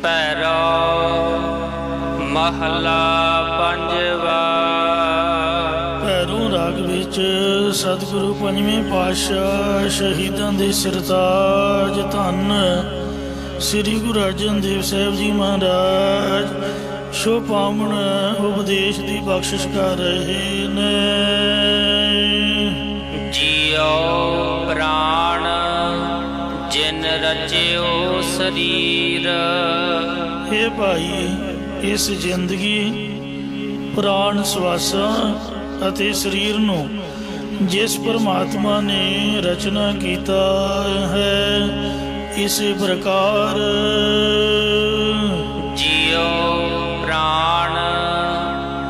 ਭੈਰੋ ਮਹਲਾ ਪੰਜਵਾ। ਭੈਰੋਂ ਰਾਗ ਵਿੱਚ ਸਤਿਗੁਰੂ ਪੰਜਵੇਂ ਪਾਤਸ਼ਾਹ ਸ਼ਹੀਦਾਂ ਦੇ ਸਰਤਾਜ ਧੰਨ ਸ੍ਰੀ ਗੁਰੂ ਅਰਜਨ ਦੇਵ ਸਾਹਿਬ ਜੀ ਮਹਾਰਾਜ ਸ਼ੋ ਪਾਵਨ ਉਪਦੇਸ਼ ਦੀ ਬਖਸ਼ਿਸ਼ ਕਰ ਰਹੇ ਨੇ। ਜੀਉ ਪ੍ਰਾਣ ਜਿਨ ਰਚਿਓ ਸਰੀਰ। हे ਭਾਈ, ਇਸ ਜ਼ਿੰਦਗੀ, ਪ੍ਰਾਣ, ਸਵਾਸਾਂ ਅਤੇ ਸਰੀਰ ਨੂੰ ਜਿਸ ਪਰਮਾਤਮਾ ਨੇ ਰਚਨਾ ਕੀਤਾ ਹੈ, ਇਸੇ ਪ੍ਰਕਾਰ ਜੀਉ ਪ੍ਰਾਣ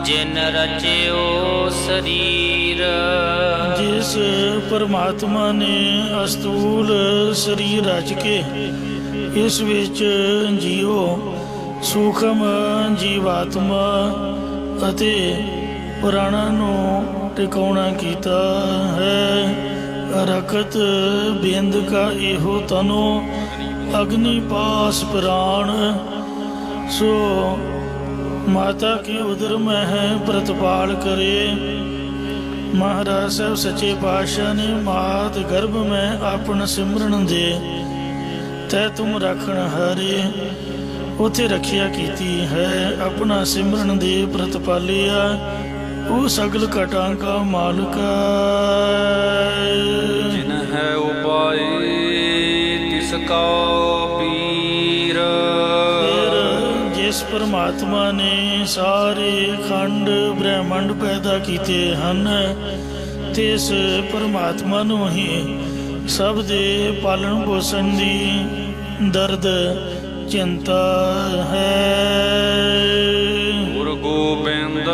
ਜਿਨ ਰਚਿਓ ਸਰੀਰ। ਜਿਸ ਪਰਮਾਤਮਾ ਨੇ ਅਸਤੂਲ ਸਰੀਰ ਰਚ ਕੇ ਇਸ ਵਿੱਚ ਜੀਓ, ਸੂਖਮ ਜੀਵਾਤਮਾ ਅਤੇ ਪ੍ਰਾਣਾਂ ਨੂੰ ਟਿਕਾਉਣਾ ਕੀਤਾ ਹੈ। ਰਖਤ ਬਿੰਦ ਕਾ ਇਹੋ ਤਨੋ ਅਗਨੀ ਪਾਸ ਪ੍ਰਾਣ। ਸੋ ਮਾਤਾ ਕੇ ਉਦਰ ਮਹਿ ਪ੍ਰਤਪਾਲ ਕਰੇ। ਮਹਾਰਾਜ ਸਾਹਿਬ ਸੱਚੇ ਪਾਤਸ਼ਾਹ ਨੇ ਮਾਤ ਗਰਭ ਮੈਂ ਆਪਣ ਸਿਮਰਨ ਦੇ ਤੈ ਤੁਮ ਰੱਖਣ ਹਾਰੇ। ਉੱਥੇ ਰੱਖਿਆ ਕੀਤੀ ਹੈ, ਆਪਣਾ ਸਿਮਰਨ ਦੇ ਪ੍ਰਤਪਾਲਿਆ। ਉਹ ਸਗਲ ਘਟਾਂ ਕਾ ਮਾਲਕ ਜਿਨ ਹੈ ਉਪਾਏ ਤਿਸ ਕਾ ਪੀਰ। ਜਿਸ ਪਰਮਾਤਮਾ ਨੇ ਸਾਰੇ ਖੰਡ ਬ੍ਰਹਿਮੰਡ ਪੈਦਾ ਕੀਤੇ ਹਨ, ਤਿਸ ਪਰਮਾਤਮਾ ਨੂੰ ਹੀ ਸਭ ਦੇ ਪਾਲਣ ਪੋਸ਼ਣ ਦੀ ਦਰਦ ਚਿੰਤਾ ਹੈ। ਗੁਰ ਗੋਬਿੰਦ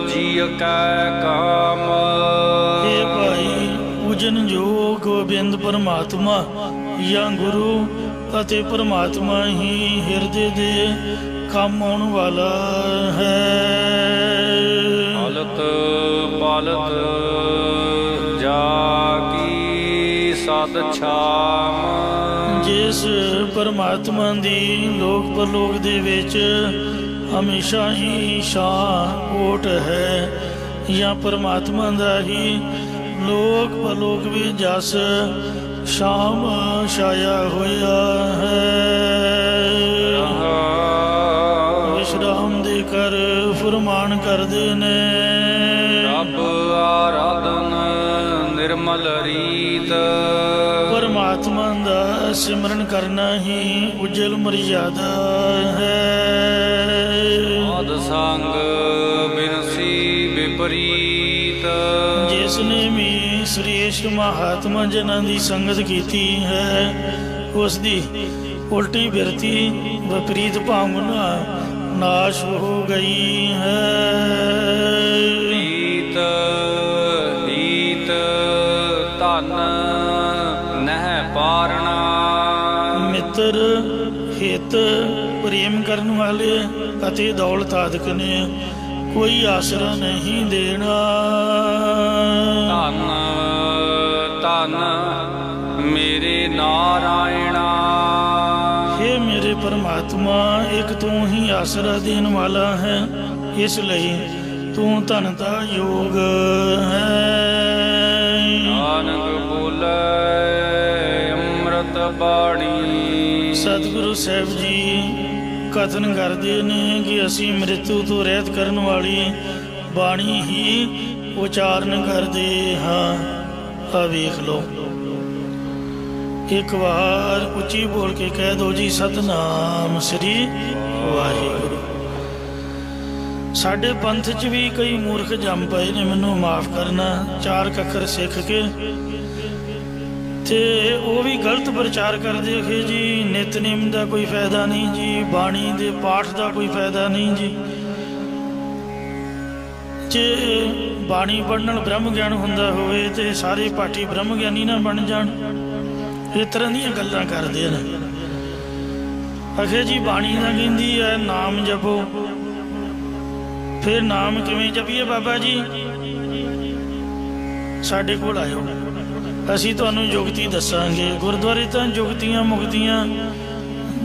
ਜੀ ਕੈ ਕਾਮ। हे ਭਾਈ, ਪੂਜਨ ਜੋ ਗੋਬਿੰਦ ਪਰਮਾਤਮਾ ਜਾਂ ਗੁਰੂ ਅਤੇ ਪਰਮਾਤਮਾ ਹੀ ਹਿਰਦੇ ਦੇ ਕੰਮ ਆਉਣ ਵਾਲਾ ਹੈ। ਪਲਤ ਪਲਤ ਜਾ ਕੀ ਸਦ ਛਾਮ। ਜਿਸ ਪਰਮਾਤਮਾ ਦੀ ਲੋਕ ਪਰਲੋਕ ਦੇ ਵਿੱਚ ਹਮੇਸ਼ਾ ਹੀ ਛਾਂ ਓਟ ਹੈ, ਜਾਂ ਪਰਮਾਤਮਾ ਦਾ ਹੀ ਲੋਕ ਪਰਲੋਕ ਵਿੱਚ ਜਸ ਸ਼ਾਮ ਛਾਇਆ ਹੋਇਆ ਹੈ। ਵਿਸ਼ਰਾਮ ਦੇ ਕਰ ਫੁਰਮਾਨ ਕਰਦੇ ਨੇ। ਰੱਬ ਆਰਾਧਨ ਨਿਰਮਲ ਰੀਤ। ਪਰਮਾਤਮਾ ਦਾ ਸਿਮਰਨ ਕਰਨਾ ਹੀ ਉਜਲ ਮਰਿਆਦਾ ਹੈ। ਸਾਧ ਸੰਗ ਬਿਨਸੀ ਵਿਪਰੀਤ। ਜਿਸ ਨੇ ਵੀ ਸ੍ਰੇਸ਼ਟ ਮਹਾਤਮਾ ਜਨਾਂ ਦੀ ਸੰਗਤ ਕੀਤੀ ਹੈ, ਉਸ ਦੀ ਉਲਟੀ ਬਿਰਤੀ ਵਿਪਰੀਤ ਭਾਵਨਾ ਨਾਸ਼ ਹੋ ਗਈ ਹੈ। ਰੀਤ ਰੀਤ ਧਨ ਨਹਿ ਪਾਰਣਾ। ਮਿੱਤਰ, ਹਿੱਤ, ਪ੍ਰੇਮ ਕਰਨ ਵਾਲੇ ਅਤੇ ਦੌਲਤ ਆਦਿਕ ਨੇ ਕੋਈ ਆਸਰਾ ਨਹੀਂ ਦੇਣਾ। ਧਨ ਧਨ ਮੇਰੇ ਨਾਰਾਇਣਾ। हे ਮੇਰੇ ਪਰਮਾਤਮਾ, ਇੱਕ ਤੂੰ ਹੀ ਆਸਰਾ ਦੇਣ ਵਾਲਾ ਹੈ, ਇਸ ਲਈ ਤੂੰ ਧਨ ਦਾ ਯੋਗ ਹੈ। ਨਾਨਕ ਬੋਲੇ ਅੰਮ੍ਰਿਤ ਬਾਣੀ। ਸਤਿਗੁਰੂ ਸਾਹਿਬ ਜੀ ਕਥਨ ਕਰਦੇ ਨੇ ਕਿ ਅਸੀਂ ਮ੍ਰਿਤੂ ਤੋਂ ਰਹਿਤ ਕਰਨ ਵਾਲੀ ਬਾਣੀ ਹੀ ਉਚਾਰਨ ਕਰਦੇ ਹਾਂ। ਆ ਵੇਖ ਲਓ, ਇੱਕ ਵਾਰ ਉੱਚੀ ਬੋਲ ਕੇ ਕਹਿ ਦੋ ਜੀ, ਸਤਿਨਾਮ ਸ੍ਰੀ ਵਾਹਿਗੁਰੂ। ਸਾਡੇ ਪੰਥ 'ਚ ਵੀ ਕਈ ਮੂਰਖ ਜੰਮ ਪਏ ਨੇ, ਮੈਨੂੰ ਮਾਫ ਕਰਨਾ, ਚਾਰ ਅੱਖਰ ਸਿੱਖ ਕੇ ਤੇ ਉਹ ਵੀ ਗਲਤ ਪ੍ਰਚਾਰ ਕਰਦੇ ਕਿ ਜੀ ਨਿਤਨੇਮ ਦਾ ਕੋਈ ਫਾਇਦਾ ਨਹੀਂ ਜੀ, ਬਾਣੀ ਦੇ ਪਾਠ ਦਾ ਕੋਈ ਫਾਇਦਾ ਨਹੀਂ ਜੀ। ਜੇ ਬਾਣੀ ਪੜ੍ਹਨ ਨਾਲ ਬ੍ਰਹਮ ਗਿਆਨ ਹੁੰਦਾ ਹੋਵੇ ਤੇ ਸਾਰੇ ਪਾਠੀ ਬ੍ਰਹਮ ਗਿਆਨੀ ਨਾ ਬਣ ਜਾਣ। ਇਸ ਤਰ੍ਹਾਂ ਦੀਆਂ ਗੱਲਾਂ ਕਰਦੇ ਨੇ। ਅਖੇ ਜੀ ਬਾਣੀ ਤਾਂ ਕਹਿੰਦੀ ਹੈ ਨਾਮ ਜਪੋ। ਫਿਰ ਨਾਮ ਕਿਵੇਂ ਜਪੀਏ ਬਾਬਾ ਜੀ? ਸਾਡੇ ਕੋਲ ਆਇਓ, ਅਸੀਂ ਤੁਹਾਨੂੰ ਜੁਗਤੀ ਦੱਸਾਂਗੇ। ਗੁਰਦੁਆਰੇ ਤਾਂ ਜੁਗਤੀਆਂ ਮੁਕਤੀਆਂ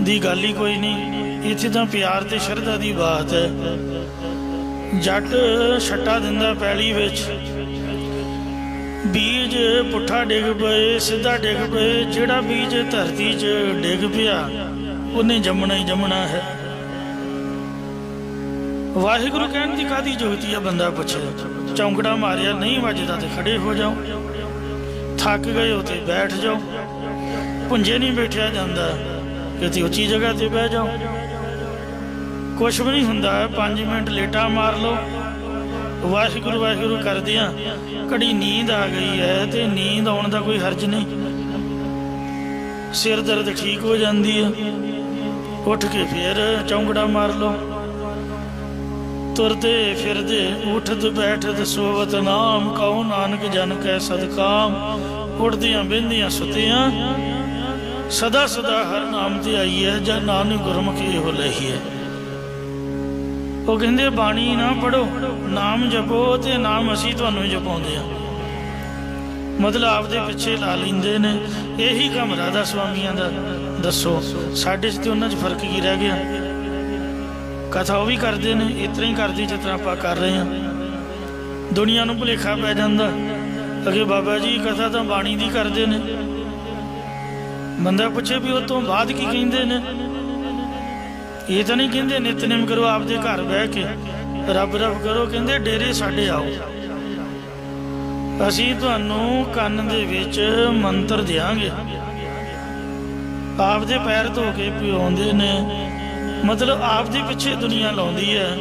दी गल ही कोई नहीं। इत्थे तां प्यार ते शरधा दी बात है। जट छट्टा दिंदा पैली विच, बीज पुट्ठा डिग पए सीधा डिग पए, जिहड़ा बीज धरती च डिग पिया उन्हें जमना ही जमना है। वाहिगुरु कहण दी कादी जुगती है? बंदा पुछे, चौंकड़ा मारिया नहीं वजदा तो खड़े हो जाओ, थक गए हो तो बैठ जाओ, भुंजे नहीं बैठा जाता किसी उच्ची जगह ते बह जाओ, कुछ भी नहीं हुंदा। 5 मिनट लेटा मार लो, वाहिगुरु वाहिगुरु करदियां घड़ी नींद आ गई है तो नींद आने का कोई हर्ज नहीं, सिर दर्द ठीक हो जाती है, उठ के फिर चौंकड़ा मार लो। तुरदे फिरदे उठद बैठद सोवत नाम, कहो नानक जन कै सदकाम। उठदियां बहिंदियां सुतियां सदा सदा हर नाम ते आई है, जन नानक गुरमुख एहो लही है। वो कहते बाणी ना पढ़ो, नाम जपो, तो नाम असी तुहानू जपाउंदे आ। मतलब आपदे पिछे ला लैंदे ने। यही काम राधा स्वामियां दा दसो, साडे च ते उन्हां च फर्क की रह गया? कथा वो भी करते हैं, इतना ही करती जिस तरह आप कर रहे हैं। दुनिया को भुलेखा पै जाता अगे बाबा जी कथा तो बाणी की करते हैं। बंदा पूछे भी उस तो बाद की कहते हैं? ये तो नहीं कहते नितनेम करो आपदे घर बह के रब रब करो, कहते डेरे साडे आओ, असी तुहानू कन्न दे विच मंत्र देंगे। आपदे पैर धो के पिआउंदे ने, मतलब आपदे पिछे दुनिया लाउंदी है।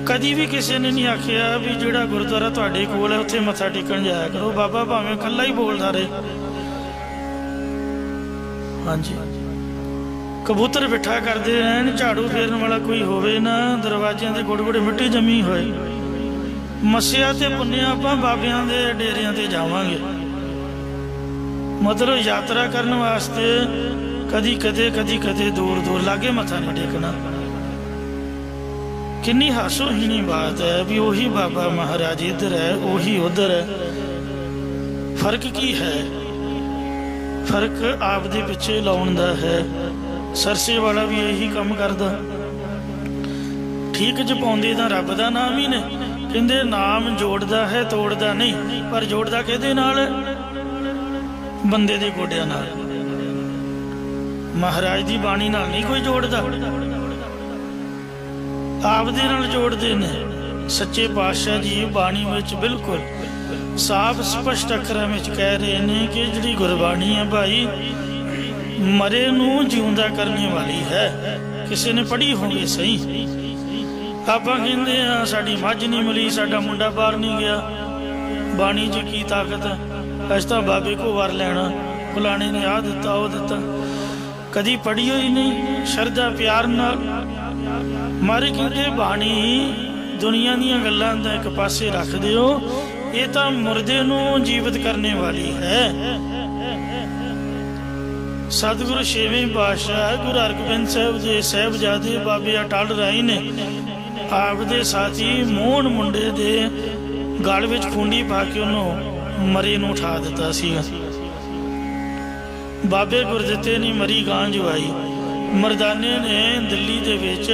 कदी भी किसी ने नहीं आखिया भी जिहड़ा गुरुद्वारा तुहाडे कोल है उत्थे मत्था टेकण जाया करो, बाबा भावें कल्ला ही बोलदा रहे। हाँ जी, कबूतर बिठा करते रहन, झाड़ू फेरन वाला कोई होवे ना, दरवाजियां ते गुड़ गुड़ मिट्टी जमी होए, मस्सिया ते पुन्निया आपां बाबियां दे डेरियां ते जावांगे। मतलब यात्रा करने वास्ते कदी कदे दूर दूर लागे मत्था नहीं टेकना। किन्नी हासोहीनी बात है भी वही बाबा महाराज इधर है वही उधर है। फर्क की है? फर्क आपदे पिछे लाउण दा है। सरसे वाला भी यही काम करदा, ठीक जपाउंदे तां रब दा नाम ही ने। कहंदे नाम जोड़दा है तोड़दा नहीं, पर जोड़दा किहदे नाल? बंदे दे गोडियां नाल। महाराज दी बाणी नाल नहीं कोई जोड़दा, आपदे नाल जोड़दे ने। सच्चे पातशाह जी बाणी विच बिल्कुल साफ स्पष्ट अखरां विच कह रहे हैं कि जिहड़ी गुरबाणी है भाई मरे नूं जिउंदा करने वाली है। किसी ने पढ़ी होगी सही। आपां कहंदे आ साडी मझ नहीं मिली, साडा मुंडा बाहर नहीं गया, बाणी च की ताकत है, अस तां बाबे को वर लैणा, फलाणे ने आ दिता वो दिता। कदी पढ़ी हुई नहीं, शरधा प्यार नाल। मारे कहते बाणी दुनिया दीयां गल्लां दा एक पासे रख दिओ, ये तां मुर्दे नूं जीवित करने वाली है। सतगुरु छेवें पातशाह गुरु हरगोबिंद साहब दे साहिबजादे बाबे अटल राय ने आपदे साथी मोहन मुंडे दे गल विच खूंडी पा के उन्होंने मरे नूं उठा दिता सीगा। बाबे गुरदित्ते ने मरी गां जवाई। मरदाने ने दिल्ली दे विच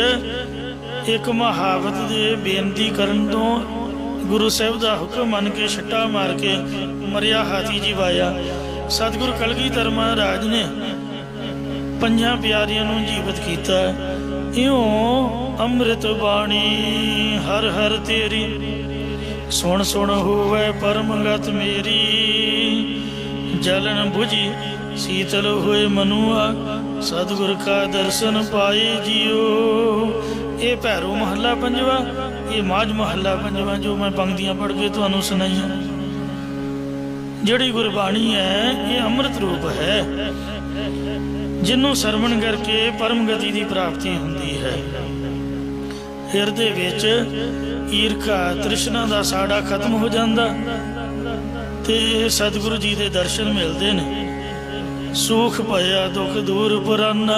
एक महावत दे बेनती करन तो गुरु साहब दा हुक्म मन के छट्टा मार के मरिया हाथी जीवाया। सतगुरु कलगीधर महाराज ने 5 प्यारियां नूं जीवित कीता। इयों अमृत बाणी हर हर तेरी, सुन सुन होवे परम गत मेरी, जलन बुझी शीतल हुए मनुआ, सतगुर का दर्शन पाए जियो। ये भैरो महला 5वां, ये माझ महला 5वां जो मैं पंक्तियां पढ़ के तुहानूं सुनाईयां। जिहड़ी गुरबाणी है ये अमृत रूप है, जिन्हों सरवण करके परम गति की प्राप्ति होंदी है। हिरदे विच ईरखा तृष्णा दा साड़ा खत्म हो जाता ते सतगुरु जी दे दर्शन मिलते ने। सुख पया दुख दूर पुराना,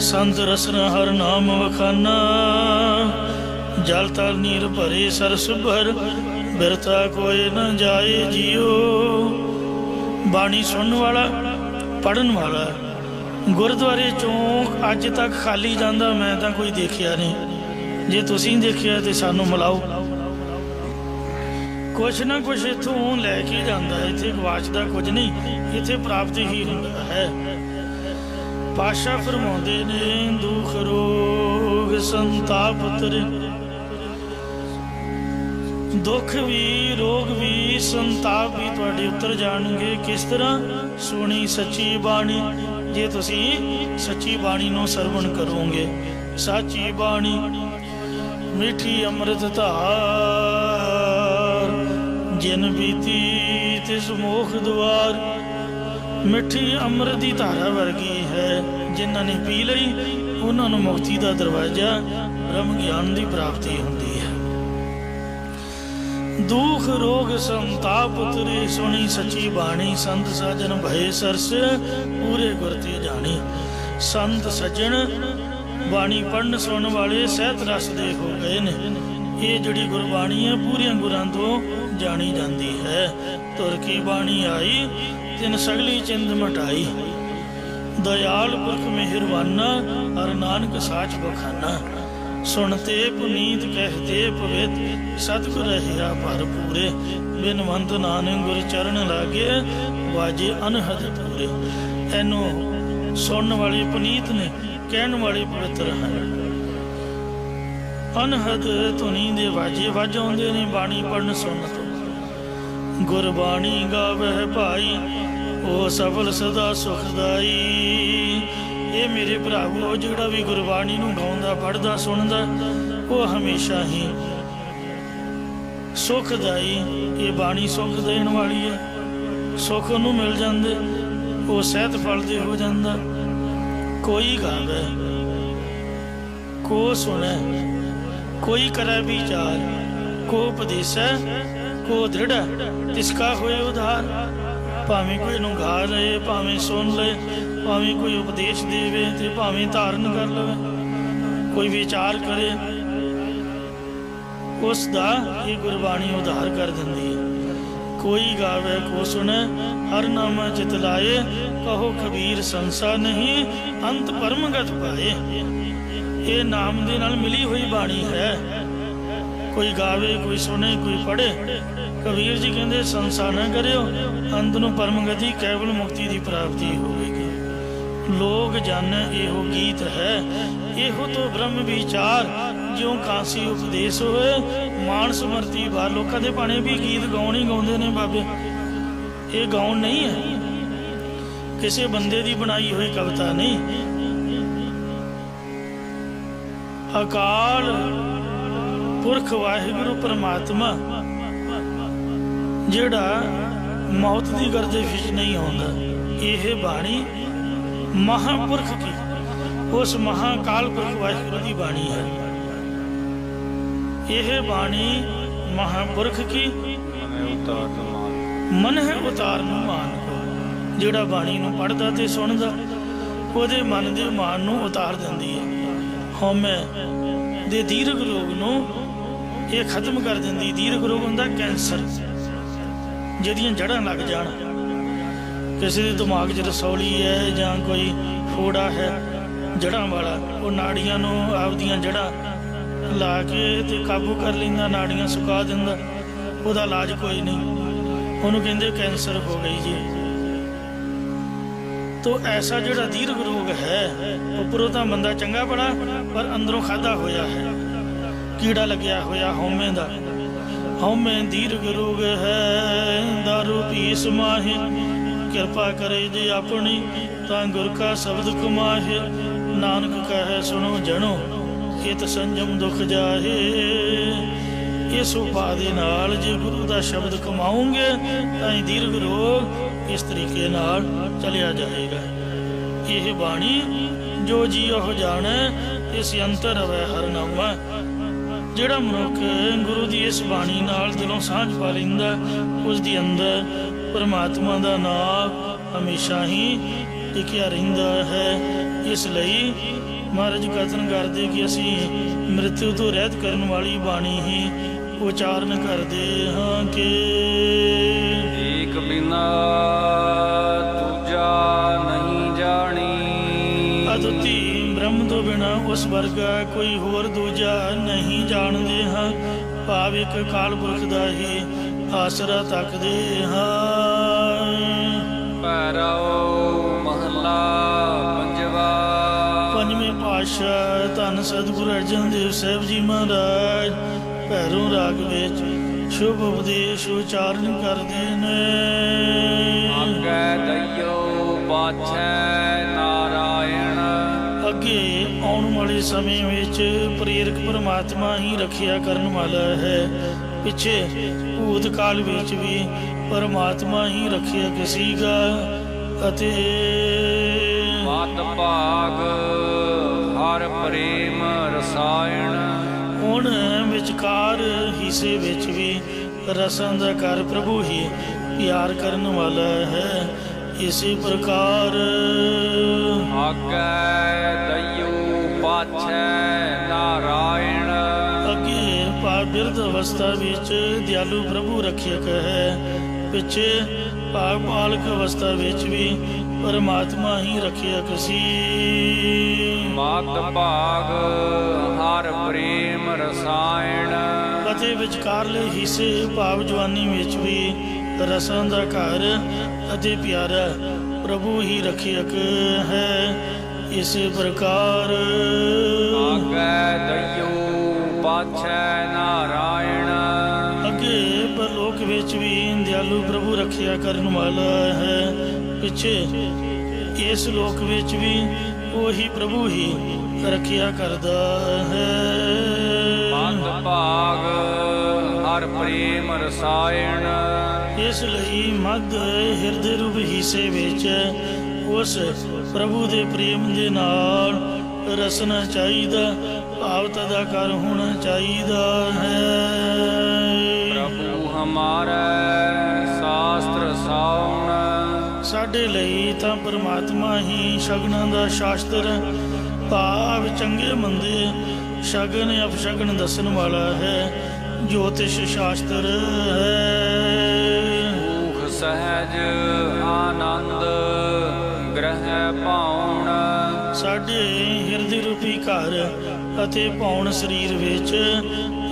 संत रसना हर नाम वखाना, जल तल नीर भरे सरस भर, बिरता कोई न जाए जियो। बाणी सुनने वाला पढ़न वाला गुरुद्वारे चों अज तक खाली जाता मैं तो कोई देखिया नहीं। जे तुसीं देखिया तो सानू मिलाओ। कुछ ना कुछ इथों लैके जाता है, इत्थे गवाचदा कुछ नहीं, इत्थे प्राप्त ही हुंदा है। पातशाह फरमाउंदे ने दुख रोग संताप उतरे। दुख भी रोग भी संताप भी तुहाडे उतर जाणगे। किस तरह? सुनी सच्ची बाणी। जे तुसीं सच्ची बाणी नूं सरवण करोगे। साची बाणी मिठी अमृत धार, जिन बीती तिस मोख द्वार। मिठी अमृत की धारा वर्गी है, जिन्हां ने पी लई उन्हां नूं मुक्ति का दरवाजा ब्रह्म ज्ञान की प्राप्ति होंदी है। दुख रोग संताप उतरे, सुनी सच्ची बाणी। संत साजन भय सरस, पूरे गुर ते जानी। संत सज्जन बाणी पढ़न सुनने वाले सहत रस दे हो गए ने। ये जिहड़ी गुरबाणी है पूरियां गुरां तो जानी जाती है। तुर की बाणी आई तिन सगली चिंद मटाई। दयाल पुरख मेहरबाना, हर नानक साच बखाना। सुनते पुनीत कहते पवित, सतगुर रहिया भरपूरे। बिनवंत नानक गुर चरण लागे, वाजे अनहद पूरे। एनू सुनने वाले पुनीत ने, कहने वाले पवित्र हैं। अनहद धुनी दे वाजे वज आउंदे ने बाणी पढ़न सुन तो। गुरबाणी गावै भाई, ओ सफल सदा सुखदाई। ये मेरे भरावो, जिहड़ा भी गुरबाणी नूं गाउंदा पढ़दा सुनदा वो हमेशा ही सुखदाई। ये बाणी सुख देण वाली है, सुख नूं मिल जांदे, वो सहत फल दे हो जांदा। कोई गावे को सुने, कोई करे विचार, को उपदेशै को दृढ़, तिसका होए उधार। भावें कोई नूं गा लए, भावें सुन ले, भावें कोई उपदेश देवे ते भावें धारण कर लवे, कोई विचार करे, उसका ये गुरबाणी उधार कर दिंदी है। कोई गावे को सुने, हर नामा चित लाए। कहो कबीर संसा नहीं, अंत परमगत पाए। ये नाम दे नाल मिली हुई बाणी है। कोई गावे, कोई सुने, कोई पढ़े। कबीर जी कहते संसा न करियो, अंत नूं परमगति केवल मुक्ति की प्राप्ति होगी। लोग जाने एहो गीत है, एहो तो ब्रह्म विचार। ज्यों कांसी उपदेश होए, मान समर्ती बार। लोगों के भाणे भी गीत गाउण ही गाउंदे ने बाबे, ये गाउण नहीं है, किसी बंदे की बनाई हुई कविता नहीं। अकाल पुरख वाहिगुरु परमात्मा जिहड़ा मौत की गर्दिश विच नहीं आउंदा, यह बाणी महापुरख की, उस महाकाल पुरख वाहिगुरु की बाणी है। यह बाणी महापुरख की मन है उतार नूं मान को। जिहड़ा बाणी नूं पढ़दा ते सुणदा उहदे मन दे मान नूं उतार दिंदी है। हौमे दे दीर्घ रोग नूं ये खत्म कर दिंदी। दीर्घ रोग हुंदा कैंसर, जिहदियां जड़ां लग जाण, किसी दे दिमाग 'च रसौली है जां कोई फोड़ा है जड़ां वाला, वो नाड़ियां नूं आपदियां जड़ां ला के ते काबू कर लैंदा, नाड़ियां सुका दिंदा, उहदा इलाज कोई नहीं, उहनूं कहंदे कैंसर हो गई जी। तो ऐसा जिहड़ा दीर्घ रोग है, उपरों तो बंदा चंगा बड़ा पर अंदरों खाधा होया है, कीड़ा लग्या होया हौमे दा। हौमे दीर्घ रोग है, दारू पीस माहे। कृपा करे जे अपनी, तां गुर का शब्द कमाहे। नानक कहे सुनो जनो, हित संजम दुख जाहे। इस उपाय दे नाल जे गुरु का शब्द कमाओगे तां दीर्घ रोग इस तरीके नाल चलिया जाएगा। यह बाणी जो जी ओह जाने, इस अंतर रवै हर नामा। जिहड़ा मनुख गुरु की इस बाणी नाल दिलों सांझ पा लैंदा, उसके अंदर परमात्मा का नाम हमेशा ही टिकिया रहिंदा है। इसलिए महाराज कथन करते कि असी मृत्यु तो रहत करने वाली बाणी ही उचारण करते हाँ के एक बिना दूजा नहीं जानी। ਅਦੁੱਤੀ ਬ੍ਰਹਮ ਤੋਂ ਬਿਨਾ ਉਸ ਵਰਗਾ ਕੋਈ ਹੋਰ ਦੂਜਾ ਨਹੀਂ ਜਾਣਦੇ ਹਾਂ। ਭਾਵ ਇੱਕ ਅਕਾਲ ਪੁਰਖ ਦਾ ਹੀ ਆਸਰਾ ਤੱਕਦੇ ਹਾਂ। ਭੈਰਵ ਮਹਲਾ ਪੰਜਵਾ। ਪੰਜਵੇਂ ਪਾਤਸ਼ਾਹ ਧੰਨ ਸਤਿਗੁਰੂ ਅਰਜਨ ਦੇਵ ਸਾਹਿਬ ਜੀ ਮਹਾਰਾਜ ਭੈਰੋਂ ਰਾਗ ਵਿੱਚ ਸ਼ੁਭ ਉਪਦੇਸ਼ ਉਚਾਰਨ ਕਰਦੇ ਨੇ। ਆਗੈ ਦਇਓ ਪਾਛੈ ਨਾਰਾਇਣ। ਅੱਗੇ ਆਉਣ ਵਾਲੇ ਸਮੇਂ ਵਿੱਚ ਪ੍ਰੇਰਕ ਪਰਮਾਤਮਾ ਹੀ ਰੱਖਿਆ ਕਰਨ ਵਾਲਾ ਹੈ। ਪਿੱਛੇ ਭੂਤ ਕਾਲ ਵਿੱਚ ਵੀ ਪਰਮਾਤਮਾ ਹੀ ਰੱਖਿਆ ਸੀਗਾ। ਅਤੇ ਮਤ ਭਾਗ ਹਰ ਪ੍ਰੇਮ ਰਸਾਇਣ। ਹੁਣ ਵਿਚਕਾਰ ਹਿੱਸੇ ਵਿੱਚ ਵੀ ਰਸਾਂ ਦਾ ਘਰ ਪ੍ਰਭੂ ਹੀ ਪਿਆਰ ਕਰਨ ਵਾਲਾ ਹੈ। ਇਸੇ ਪ੍ਰਕਾਰ ਆਗੈ ਦਇਓ ਪਾਛੈ ਨਾਰਾਇਣ। ਅੱਗੇ ਬਿਰਧ ਅਵਸਥਾ ਵਿੱਚ ਦਿਆਲੂ ਪ੍ਰਭੂ ਰੱਖਿਅਕ ਹੈ। ਪਿੱਛੇ ਬਾਲਕ ਅਵਸਥਾ ਵਿੱਚ ਵੀ ਪਰਮਾਤਮਾ ਹੀ ਰੱਖਿਅਕ ਸੀ। ਮਤ ਭਾਗ ਹਰ ਪ੍ਰੇਮ ਰਸਾਇਣ। ਅਤੇ ਵਿਚਕਾਰਲੇ ਹਿੱਸੇ ਭਾਵ ਜਵਾਨੀ ਵਿੱਚ ਵੀ ਰਸਾਂ ਦਾ ਘਰ ਅਤੇ ਪਿਆਰਾ ਪ੍ਰਭੂ ਹੀ ਰੱਖਿਅਕ ਹੈ। ਇਸੇ ਪ੍ਰਕਾਰ ਆਗੈ ਦਇਓ ਪਾਛੈ ਨਾਰਾਇਣ। ਅੱਗੇ ਪਰਲੋਕ ਵਿੱਚ ਵੀ ਦਿਆਲੂ ਪ੍ਰਭੂ ਰੱਖਿਆ ਕਰਨ ਵਾਲਾ ਹੈ। ਪਿੱਛੇ ਇਸ ਲੋਕ ਵਿੱਚ ਵੀ ਉਹੀ ਪ੍ਰਭੂ ਹੀ ਰੱਖਿਆ ਕਰਦਾ ਹੈ। ਮਤ ਭਾਗ ਹਰ ਪ੍ਰੇਮ ਰਸਾਇਣ। ਇਸ ਲਈ ਮੱਧ ਹਿਰਦੇ ਰੂਪ ਹਿੱਸੇ ਵਿੱਚ ਉਸ ਪ੍ਰਭੂ ਦੇ ਪ੍ਰੇਮ ਦੇ ਨਾਲ ਰਸਨਾ ਚਾਹੀਦਾ। ਭਾਵ ਤਦਾਕਾਰ ਹੋਣਾ ਚਾਹੀਦਾ ਹੈ। ਪ੍ਰਭੂ ਹਮਾਰਾ ਸ਼ਾਸਤਰ ਸਾਉਣ। ਸਾਡੇ ਲਈ ਤਾਂ ਪਰਮਾਤਮਾ ਹੀ ਸ਼ਗਨਾਂ ਦਾ ਸ਼ਾਸਤਰ ਭਾਵ ਚੰਗੇ ਮੰਦੇ ਸ਼ਗਨ ਅਪਸ਼ਗਨ ਦੱਸਣ ਵਾਲਾ ਹੈ। ਜੋਤਿਸ਼ ਸ਼ਾਸਤਰ ਹੈ। ਭੂਖ ਸਹਿਜ ਆਨੰਦ ਗ੍ਰਹਿ ਪਾਉਣ। ਸਾਡੇ ਹਿਰਦੇ ਰੂਪੀ ਘਰ ਅਤੇ ਪਾਉਣ ਸਰੀਰ ਵਿੱਚ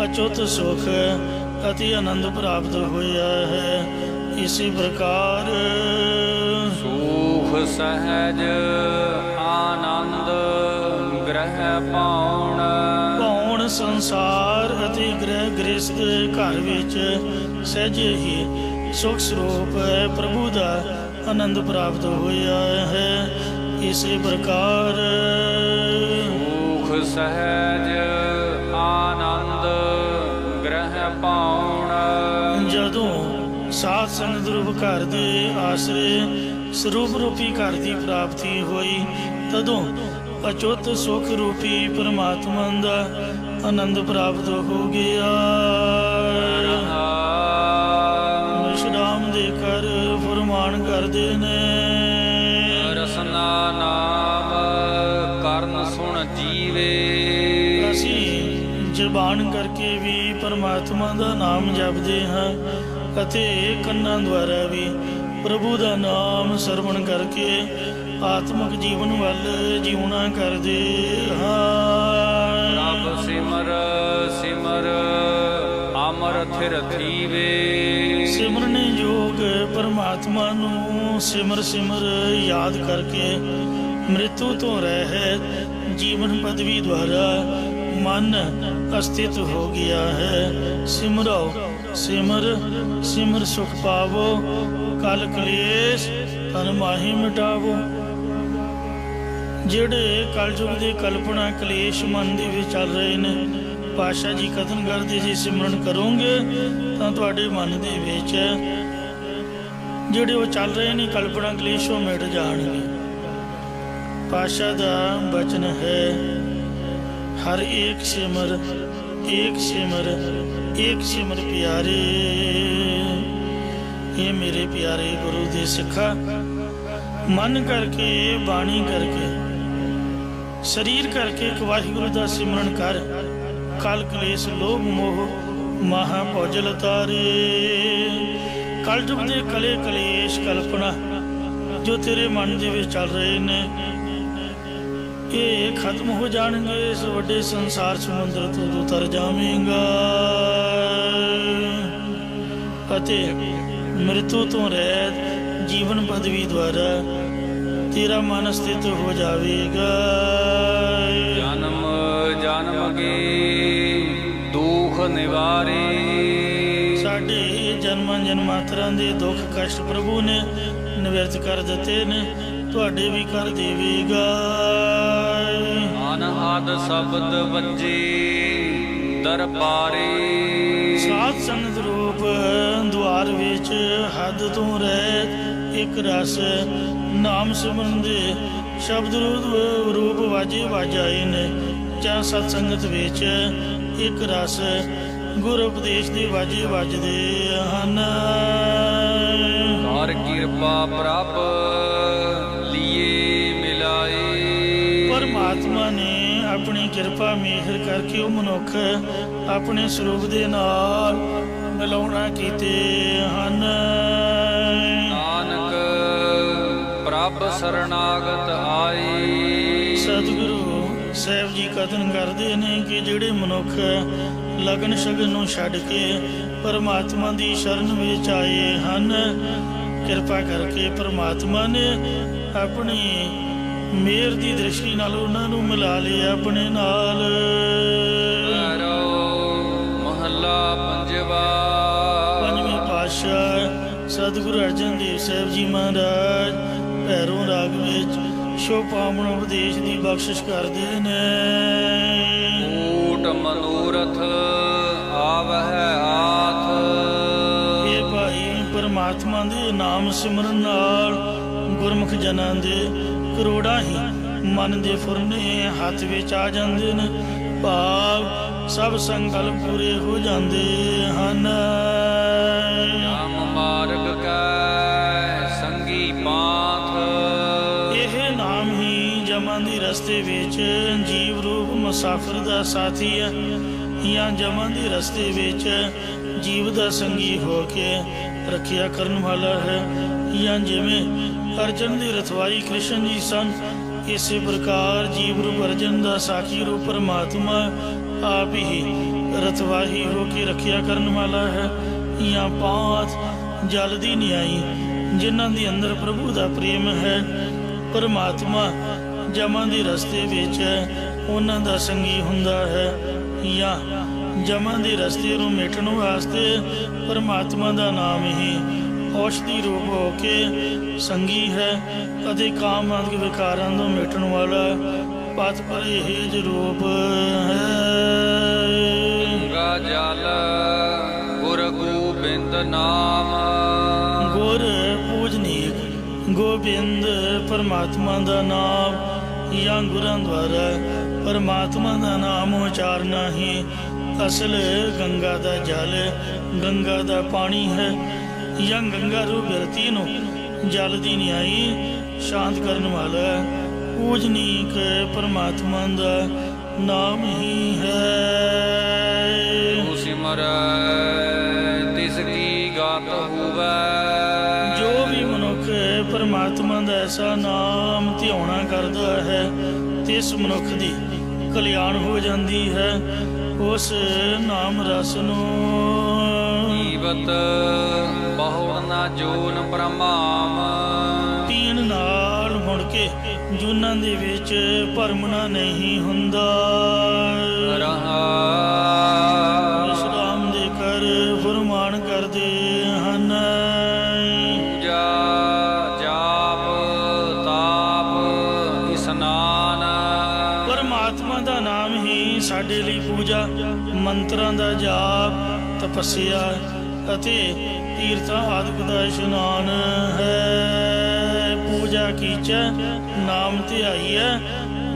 ਅਚੁੱਤ ਸੁਖ ਅਤੇ ਆਨੰਦ ਪ੍ਰਾਪਤ ਹੋਇਆ ਹੈ। ਇਸੇ ਪ੍ਰਕਾਰ ਸੁਖ ਸਹਿਜ ਆਨੰਦ ਗ੍ਰਹਿ ਪਾਉਣ। ਪਾਉਣ ਸੰਸਾਰ ਅਤੇ ਗ੍ਰਹਿ ਗ੍ਰਸਥ ਘਰ ਵਿੱਚ ਸਹਿਜੇ ਹੀ ਸੁਖ ਸਰੂਪ ਪ੍ਰਭੂ ਦਾ ਆਨੰਦ ਪ੍ਰਾਪਤ ਹੋਇਆ ਹੈ। ਇਸੇ ਪ੍ਰਕਾਰ ਸੁਖ ਸਹਿਜ ਆਨੰਦ ਗ੍ਰਹਿ ਪਾਉਣ। ਜਦੋਂ ਸਾਧ ਸੰਗਤ ਰੂਪ ਘਰ ਦੇ ਆਸਰੇ ਸਰੂਪ ਰੂਪੀ ਘਰ ਦੀ ਪ੍ਰਾਪਤੀ ਹੋਈ, ਤਦੋਂ ਅਚੁੱਤ ਸੁਖ ਰੂਪੀ ਪਰਮਾਤਮਾ ਦਾ ਆਨੰਦ ਪ੍ਰਾਪਤ ਹੋ ਗਿਆ। ਵਿਸ਼ਰਾਮ ਦੇ ਕਰ ਫਰਮਾਨ ਕਰਦੇ ਨੇ। ਰਸਨਾ ਨਾਮ ਕਰਨ ਸੁਣ ਜੀਵੇ। ਅਸੀਂ ਜ਼ਬਾਨ ਕਰਕੇ ਵੀ ਪਰਮਾਤਮਾ ਦਾ ਨਾਮ ਜਪਦੇ ਹਾਂ ਅਤੇ ਕੰਨਾਂ ਦੁਆਰਾ ਵੀ ਪ੍ਰਭੂ ਦਾ ਨਾਮ ਸਰਵਣ ਕਰਕੇ ਆਤਮਿਕ ਜੀਵਨ ਵੱਲ ਜਿਉਣਾ ਕਰਦੇ ਹਾਂ। ਰੱਬ ਸਿਮਰ ਸਿਮਰ ਅਮਰ ਥਿਰ ਥੀਵੇ। ਸਿਮਰਨ ਯੋਗ ਪਰਮਾਤਮਾ ਨੂੰ ਸਿਮਰ ਸਿਮਰ ਯਾਦ ਕਰਕੇ ਮ੍ਰਿਤੂ ਤੋਂ ਰਹਿਤ ਜੀਵਨ ਪਦਵੀ ਦੁਆਰਾ ਮਨ ਅਸਥਿਤ ਹੋ ਗਿਆ ਹੈ। ਸਿਮਰੋ ਸਿਮਰ ਸਿਮਰ ਸੁਖ ਪਾਵੋ, ਕਲ ਕਲੇਸ਼ ਤਨ ਮਾਹੀ ਮਿਟਾਵੋ। ਜਿਹੜੇ ਕਲਯੁਗ ਦੇ ਕਲਪਨਾ ਕਲੇਸ਼ ਮਨ ਦੇ ਵਿੱਚ ਚੱਲ ਰਹੇ ਨੇ, ਪਾਤਸ਼ਾਹ ਜੀ ਕਥਨ ਕਰਦੇ ਜੇ ਸਿਮਰਨ ਕਰੋਗੇ ਤਾਂ ਤੁਹਾਡੇ ਮਨ ਦੇ ਵਿੱਚ ਜਿਹੜੇ ਉਹ ਚੱਲ ਰਹੇ ਨੇ ਕਲਪਨਾ ਕਲੇਸ਼ ਉਹ ਮਿਟ ਜਾਣਗੇ। ਪਾਤਸ਼ਾਹ ਦਾ ਬਚਨ ਹੈ, ਹਰ ਏਕ ਸਿਮਰ ਏਕ ਸਿਮਰ ਏਕ ਸਿਮਰ ਪਿਆਰੇ। ਇਹ ਮੇਰੇ ਪਿਆਰੇ ਗੁਰੂ ਦੇ ਸਿੱਖਾ, ਮਨ ਕਰਕੇ ਬਾਣੀ ਕਰਕੇ ਸਰੀਰ ਕਰਕੇ ਇੱਕ ਵਾਹਿਗੁਰੂ ਦਾ ਸਿਮਰਨ ਕਰ। ਕਲ ਕਲੇਸ਼ ਲੋਭ ਮੋਹ ਮਹਾ ਭੋਜਲ ਤਾਰੇ। ਕਲਯੁਗ ਦੇ ਕਲੇ ਕਲੇਸ਼ ਕਲਪਨਾ ਜੋ ਤੇਰੇ ਮਨ ਦੇ ਵਿੱਚ ਚੱਲ ਰਹੇ ਨੇ, ਇਹ ਖਤਮ ਹੋ ਜਾਣਗੇ। ਇਸ ਵੱਡੇ ਸੰਸਾਰ ਸਮੁੰਦਰ ਤੋਂ ਤੂੰ ਤਰ ਜਾਵੇਂਗਾ ਅਤੇ ਮ੍ਰਿਤੂ ਤੋਂ ਰਹਿਤ ਜੀਵਨ ਪਦਵੀ ਦੁਆਰਾ ਤੇਰਾ ਮਨ ਸਥਿਤ ਹੋ ਜਾਵੇਗਾ। ਜਨਮ ਜਨਮ ਕੇ ਦੁਖ ਨਿਵਾਰੇ, ਸਾਡੇ ਜਨਮਾਂ ਜਨਮਾਂਤਰਾਂ ਦੇ ਦੁੱਖ ਕਸ਼ਟ ਪ੍ਰਭੂ ਨੇ ਨਿਵਰਤ ਕਰ ਦਿੱਤੇ ਨੇ, ਤੁਹਾਡੇ ਵੀ ਕਰ ਦੇਵੇਗਾ। ਅਨਹਦ ਸ਼ਬਦ ਵੱਜੇ ਦਰਬਾਰੇ, ਸਾਧ ਸੰਗਤ ਰੂਪ ਦੁਆਰ ਵਿੱਚ ਹੱਦ ਤੋਂ ਰਹਿਤ ਇੱਕ ਰਸ ਨਾਮ ਸਿਮਰਨ ਦੇ ਸ਼ਬਦ ਰੂਪ ਵਾਜੇ ਵਾਜਾਏ ਨੇ। ਜਾਂ ਸਤ ਸੰਗਤ ਵਿੱਚ ਇੱਕ ਰਸ ਗੁਰ ਉਪਦੇਸ਼ ਦੇ ਵਾਜੇ ਵੱਜਦੇ ਹਨ। ਹਰ ਕਿਰਪਾ ਪ੍ਰਭ ਲੀਏ ਮਿਲਾਏ, ਪਰਮਾਤਮਾ ਨੇ ਆਪਣੀ ਕਿਰਪਾ ਮਿਹਰ ਕਰਕੇ ਉਹ ਮਨੁੱਖ ਆਪਣੇ ਸਰੂਪ ਦੇ ਨਾਲ ਮਿਲਾਉਣਾ ਕੀਤੇ ਹਨ। ਨਾਨਕ ਪ੍ਰਭ ਸਰਨਾਗਤ ਆਏ, ਸਤਿਗੁਰੂ ਸਾਹਿਬ ਜੀ ਕਥਨ ਕਰਦੇ ਨੇ ਕਿ ਜਿਹੜੇ ਮਨੁੱਖ ਲਗਨ ਸ਼ਗਨ ਨੂੰ ਛੱਡ ਕੇ ਪਰਮਾਤਮਾ ਦੀ ਸ਼ਰਨ ਵਿੱਚ ਆਏ ਹਨ, ਕਿਰਪਾ ਕਰਕੇ ਪਰਮਾਤਮਾ ਨੇ ਆਪਣੀ ਮਿਹਰ ਦੀ ਦ੍ਰਿਸ਼ਟੀ ਨਾਲ ਉਹਨਾਂ ਨੂੰ ਮਿਲਾ ਲਿਆ ਆਪਣੇ ਨਾਲ। ਮਹੱਲਾ ਪੰਜਵਾ। ਪੰਜਵੇਂ ਪਾਤਸ਼ਾਹ ਸਤਿਗੁਰੂ ਅਰਜਨ ਦੇਵ ਸਾਹਿਬ ਜੀ ਮਹਾਰਾਜ ਭੈਰੋਂ ਰਾਗ ਵਿੱਚ ਸ਼ੋਭਾਵਨ ਉਪਦੇਸ਼ ਦੀ ਬਖਸ਼ਿਸ਼ ਕਰਦੇ ਨੇ। ਊਟ ਮਨੋਰਥ ਆਵਹਿ ਆਥ, ਇਹ ਭਾਈ ਪਰਮਾਤਮਾ ਦੇ ਨਾਮ ਸਿਮਰਨ ਨਾਲ ਗੁਰਮੁਖ ਜਨਾਂ ਦੇ ਕਰੋੜਾਂ ਹੀ ਮਨ ਦੇ ਫੁਰਨੇ ਹੱਥ ਵਿੱਚ ਆ ਜਾਂਦੇ ਨੇ, ਭਾਵ ਸਭ ਸੰਕਲਪ ਪੂਰੇ ਹੋ ਜਾਂਦੇ ਹਨ। ਨਾਮ ਮਾਰਗ ਕੈ ਸੰਗੀ ਪਾਥ, ਇਹ ਨਾਮ ਹੀ ਜਮਾਂ ਦੀ ਰਸਤੇ ਵਿੱਚ ਜੀਵ ਰੂਪ ਮੁਸਾਫਿਰ ਦਾ ਸਾਥੀ ਹੈ, ਜਾਂ ਜਮਾਂ ਦੀ ਰਸਤੇ ਵਿੱਚ ਜੀਵ ਦਾ ਸੰਗੀ ਹੋ ਕੇ ਰੱਖਿਆ ਕਰਨ ਵਾਲਾ ਹੈ। ਜਾਂ ਜਿਵੇਂ ਅਰਜਨ ਦੇ ਰਥਵਾਈ ਕ੍ਰਿਸ਼ਨ ਜੀ ਸਨ, ਇਸੇ ਪ੍ਰਕਾਰ ਜੀਵ ਰੂਪ ਅਰਜਨ ਦਾ ਸਾਖੀ ਰੂਪ ਪਰਮਾਤਮਾ ਆਪ ਹੀ ਰਥਵਾਹੀ ਹੋ ਕੇ ਰੱਖਿਆ ਕਰਨ ਵਾਲਾ ਹੈ। ਜਾਂ ਪਾਥ ਜਲ ਦੀ ਨਿਆਈ, ਜਿਨ੍ਹਾਂ ਦੇ ਅੰਦਰ ਪ੍ਰਭੂ ਦਾ ਪ੍ਰੇਮ ਹੈ, ਪਰਮਾਤਮਾ ਜਮਾਂ ਦੇ ਰਸਤੇ ਵਿੱਚ ਉਹਨਾਂ ਦਾ ਸੰਗੀ ਹੁੰਦਾ ਹੈ। ਜਾਂ ਜਮਾਂ ਦੇ ਰਸਤੇ ਨੂੰ ਮਿਟਣ ਵਾਸਤੇ ਪਰਮਾਤਮਾ ਦਾ ਨਾਮ ਹੀ ਔਸ਼ਧੀ ਰੂਪ ਹੋ ਕੇ ਸੰਗੀ ਹੈ ਅਤੇ ਕਾਮ ਆਦਿ ਵਿਕਾਰਾਂ ਤੋਂ ਮਿਟਣ ਵਾਲਾ ਪਥ ਪਰਹੇਜ ਰੂਪ ਹੈ। ਗੰਗਾ ਜਲ ਗੁਰ ਗੋਬਿੰਦ ਨਾਮ, ਗੁਰ ਪੂਜਨੀਕ ਗੋਬਿੰਦ ਪਰਮਾਤਮਾ ਦਾ ਨਾਮ, ਜਾਂ ਗੁਰਾਂ ਦੁਆਰਾ ਪਰਮਾਤਮਾ ਦਾ ਨਾਮ ਉਚਾਰਨਾ ਹੀ ਅਸਲ ਗੰਗਾ ਦਾ ਜਲ, ਗੰਗਾ ਦਾ ਪਾਣੀ ਹੈ। ਜਾਂ ਗੰਗਾ ਰੂਪ ਬਿਰਤੀ ਨੂੰ ਜਲ ਦੀ ਨਿਆਈ ਸ਼ਾਂਤ ਕਰਨ ਵਾਲਾ ਪੂਜਨੀਕ ਪਰਮਾਤਮਾ ਦਾ ਨਾਮ ਹੀ ਹੈ। ਸਿਮਰ ਤਿਸ ਕੀ ਗਾਤ ਹੋਵੇ, ਜੋ ਵੀ ਮਨੁੱਖ ਪਰਮਾਤਮਾ ਦਾ ਐਸਾ ਨਾਮ ਧਿਆਉਣਾ ਕਰਦਾ ਹੈ, ਤਿਸ ਮਨੁੱਖ ਦੀ ਕਲਿਆਣ ਹੋ ਜਾਂਦੀ ਹੈ। ਉਸ ਨਾਮ ਰਸ ਨੂੰ ਜੀਵਤ ਬਹੁੜ ਨਾ ਜੋਨ ਪ੍ਰਮਾਮ, ਪੀਣ ਨਾਲ ਮੁੜ ਕੇ ਜੂਨਾਂ ਦੇ ਵਿੱਚ ਭਰਮਣਾ ਨਹੀਂ ਹੁੰਦਾ। ਵਿਸ਼ਰਾਮ ਦੇ ਕਰ ਫਰਮਾਨ ਕਰਦੇ ਹਨ। ਪੂਜਾ ਜਾਪ ਤਾਪ ਇਸਨਾਨ, ਪਰਮਾਤਮਾ ਦਾ ਨਾਮ ਹੀ ਸਾਡੇ ਲਈ ਪੂਜਾ, ਮੰਤਰਾਂ ਦਾ ਜਾਪ, ਤਪੱਸਿਆ ਅਤੇ ਤੀਰਥਾਂ ਆਦਿ ਦਾ ਇਸ਼ਨਾਨ ਹੈ। ਪੂਜਾ ਕੀਚੈ ਨਾਮ ਧਿਆਈਐ,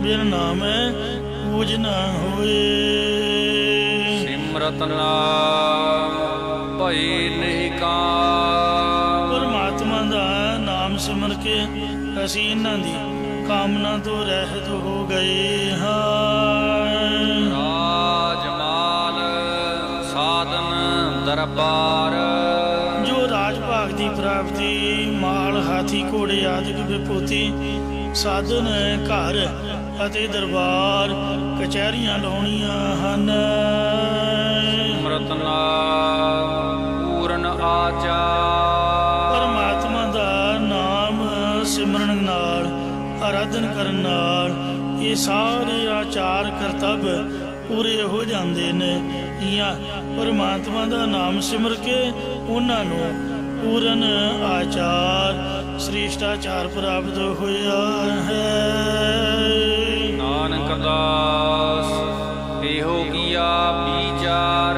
ਬਿਨ ਨਾਮੈ ਪੂਜ ਨਾ ਹੋਏ। ਸਿਮਰਤ ਨਾਮ ਭਈ ਨਹੀਂ ਕਾਮ, ਪਰਮਾਤਮਾ ਦਾ ਨਾਮ ਸਿਮਰ ਕੇ ਅਸੀਂ ਇਹਨਾਂ ਦੀ ਕਾਮਨਾ ਤੋਂ ਰਹਿਤ ਹੋ ਗਏ ਹਾਂ। ਰਾਜਮਾਲ ਸਾਧਨ ਦਰਬਾਰ, ਜੋ ਰਾਜ ਭਾਗ ਦੀ ਪ੍ਰਾਪਤੀ, ਮਾਲ ਹਾਥੀ ਘੋੜੇ ਆਦਿਕ ਵਿਭੂਤੀ ਸਾਧਨ ਘਰ ਅਤੇ ਦਰਬਾਰ ਕਚਹਿਰੀਆਂ ਲਾਉਣੀਆਂ ਹਨ। ਅੰਮ੍ਰਿਤ ਨਾਮ ਪੂਰਨ ਆਚਾਰ। ਪਰਮਾਤਮਾ ਦਾ ਨਾਮ ਸਿਮਰਨ ਨਾਲ, ਆਰਾਧਨ ਕਰਨ ਨਾਲ ਇਹ ਸਾਰੇ ਆਚਾਰ ਕਰਤੱਵ ਪੂਰੇ ਹੋ ਜਾਂਦੇ ਨੇ। ਜਾਂ ਪਰਮਾਤਮਾ ਦਾ ਨਾਮ ਸਿਮਰ ਕੇ ਉਹਨਾਂ ਨੂੰ ਪੂਰਨ ਆਚਾਰ ਸ੍ਰੇਸ਼ਟਾਚਾਰ ਪ੍ਰਾਪਤ ਹੋਇਆ ਹੈ। ਨਾਨਕ ਦਾਸ ਇਹੋ ਕੀਆ ਵਿਚਾਰ।